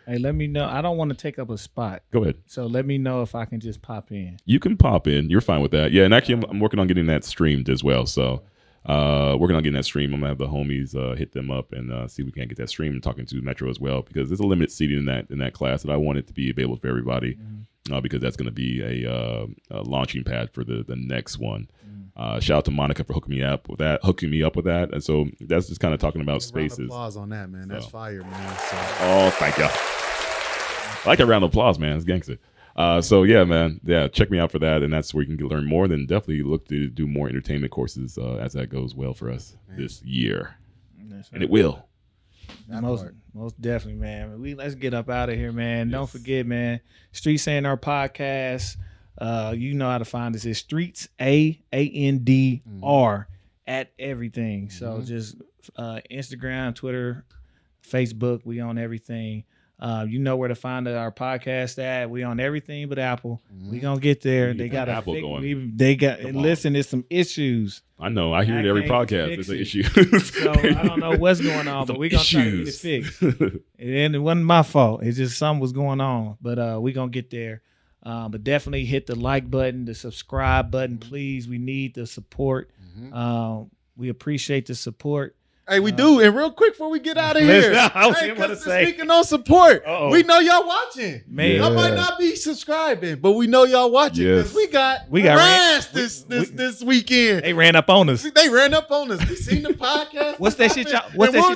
Hey, let me know. I don't want to take up a spot, go ahead. so let me know if I can just pop in. You can pop in. You're fine with that. Yeah, and actually I'm working on getting that streamed as well. So working on getting that stream. I'm gonna have the homies hit them up and see if we can get that stream and talking to Metro as well, because there's a limited seating in that class, and I want it to be available for everybody because that's gonna be a launching pad for the next one. Shout out to Monica for hooking me up with that. And so that's just kind of talking about spaces. Round of applause on that, man. That's fire, man. So. Oh, thank you. I like that round of applause, man. It's gangster. So yeah, man. Yeah, check me out for that, and that's where you can learn more. Then definitely look to do more entertainment courses as that goes well for us this year, and it will. Most definitely, man. Let's get up out of here, man. Don't forget, man. Streets A&R Podcast. You know how to find us. It's Streets A&R at everything. So just Instagram, Twitter, Facebook. We on everything. You know where to find our podcast at. We on everything but Apple. We gonna get there. They got Apple going. Listen, there's some issues. I know. I hear it every podcast. There's an issue. So I don't know what's going on, but we gonna try to get it fixed. And it wasn't my fault. It's just something was going on. But we gonna get there. But definitely hit the like button, the subscribe button, please. We need the support. We appreciate the support. Hey, we do. And real quick before we get out of here, speaking on support, we know y'all watching. Man, y'all might not be subscribing, but we know y'all watching because we got harassed this weekend. They ran up on us. We seen the podcast. What's that shit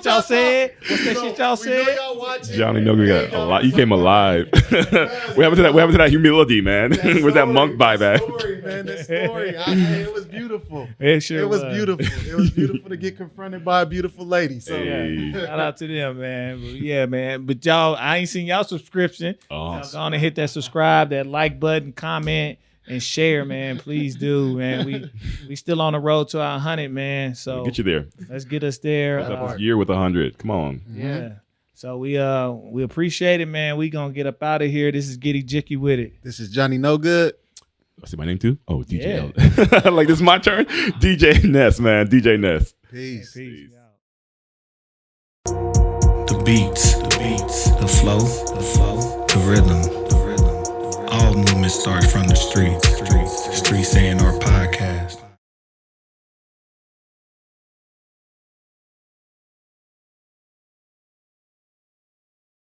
y'all said? We know y'all watching. Johnny Noga got a lot. You came alive. What happened to that humility, man? Where's that monk buyback? The story. It was beautiful. It was beautiful. It was beautiful to get confronted by a beautiful lady. So shout out to them, man. But yeah, man. But y'all, I ain't seen y'all subscription. Y'all go on and hit that subscribe, that like button, comment, and share, man. Please do, man. We still on the road to our 100, man. So we'll get you there. Let's get us there. This year with 100. Come on. Yeah. So we appreciate it, man. We gonna get up out of here. This is Giddy Jicky with it. This is Johnny No Good. I see my name too. Oh, DJ. Yeah. Like this is my turn. DJ Ness, man. DJ Ness. Peace. The beats, the flow, the rhythm. All movement starts from the streets. Streets A&R Podcast.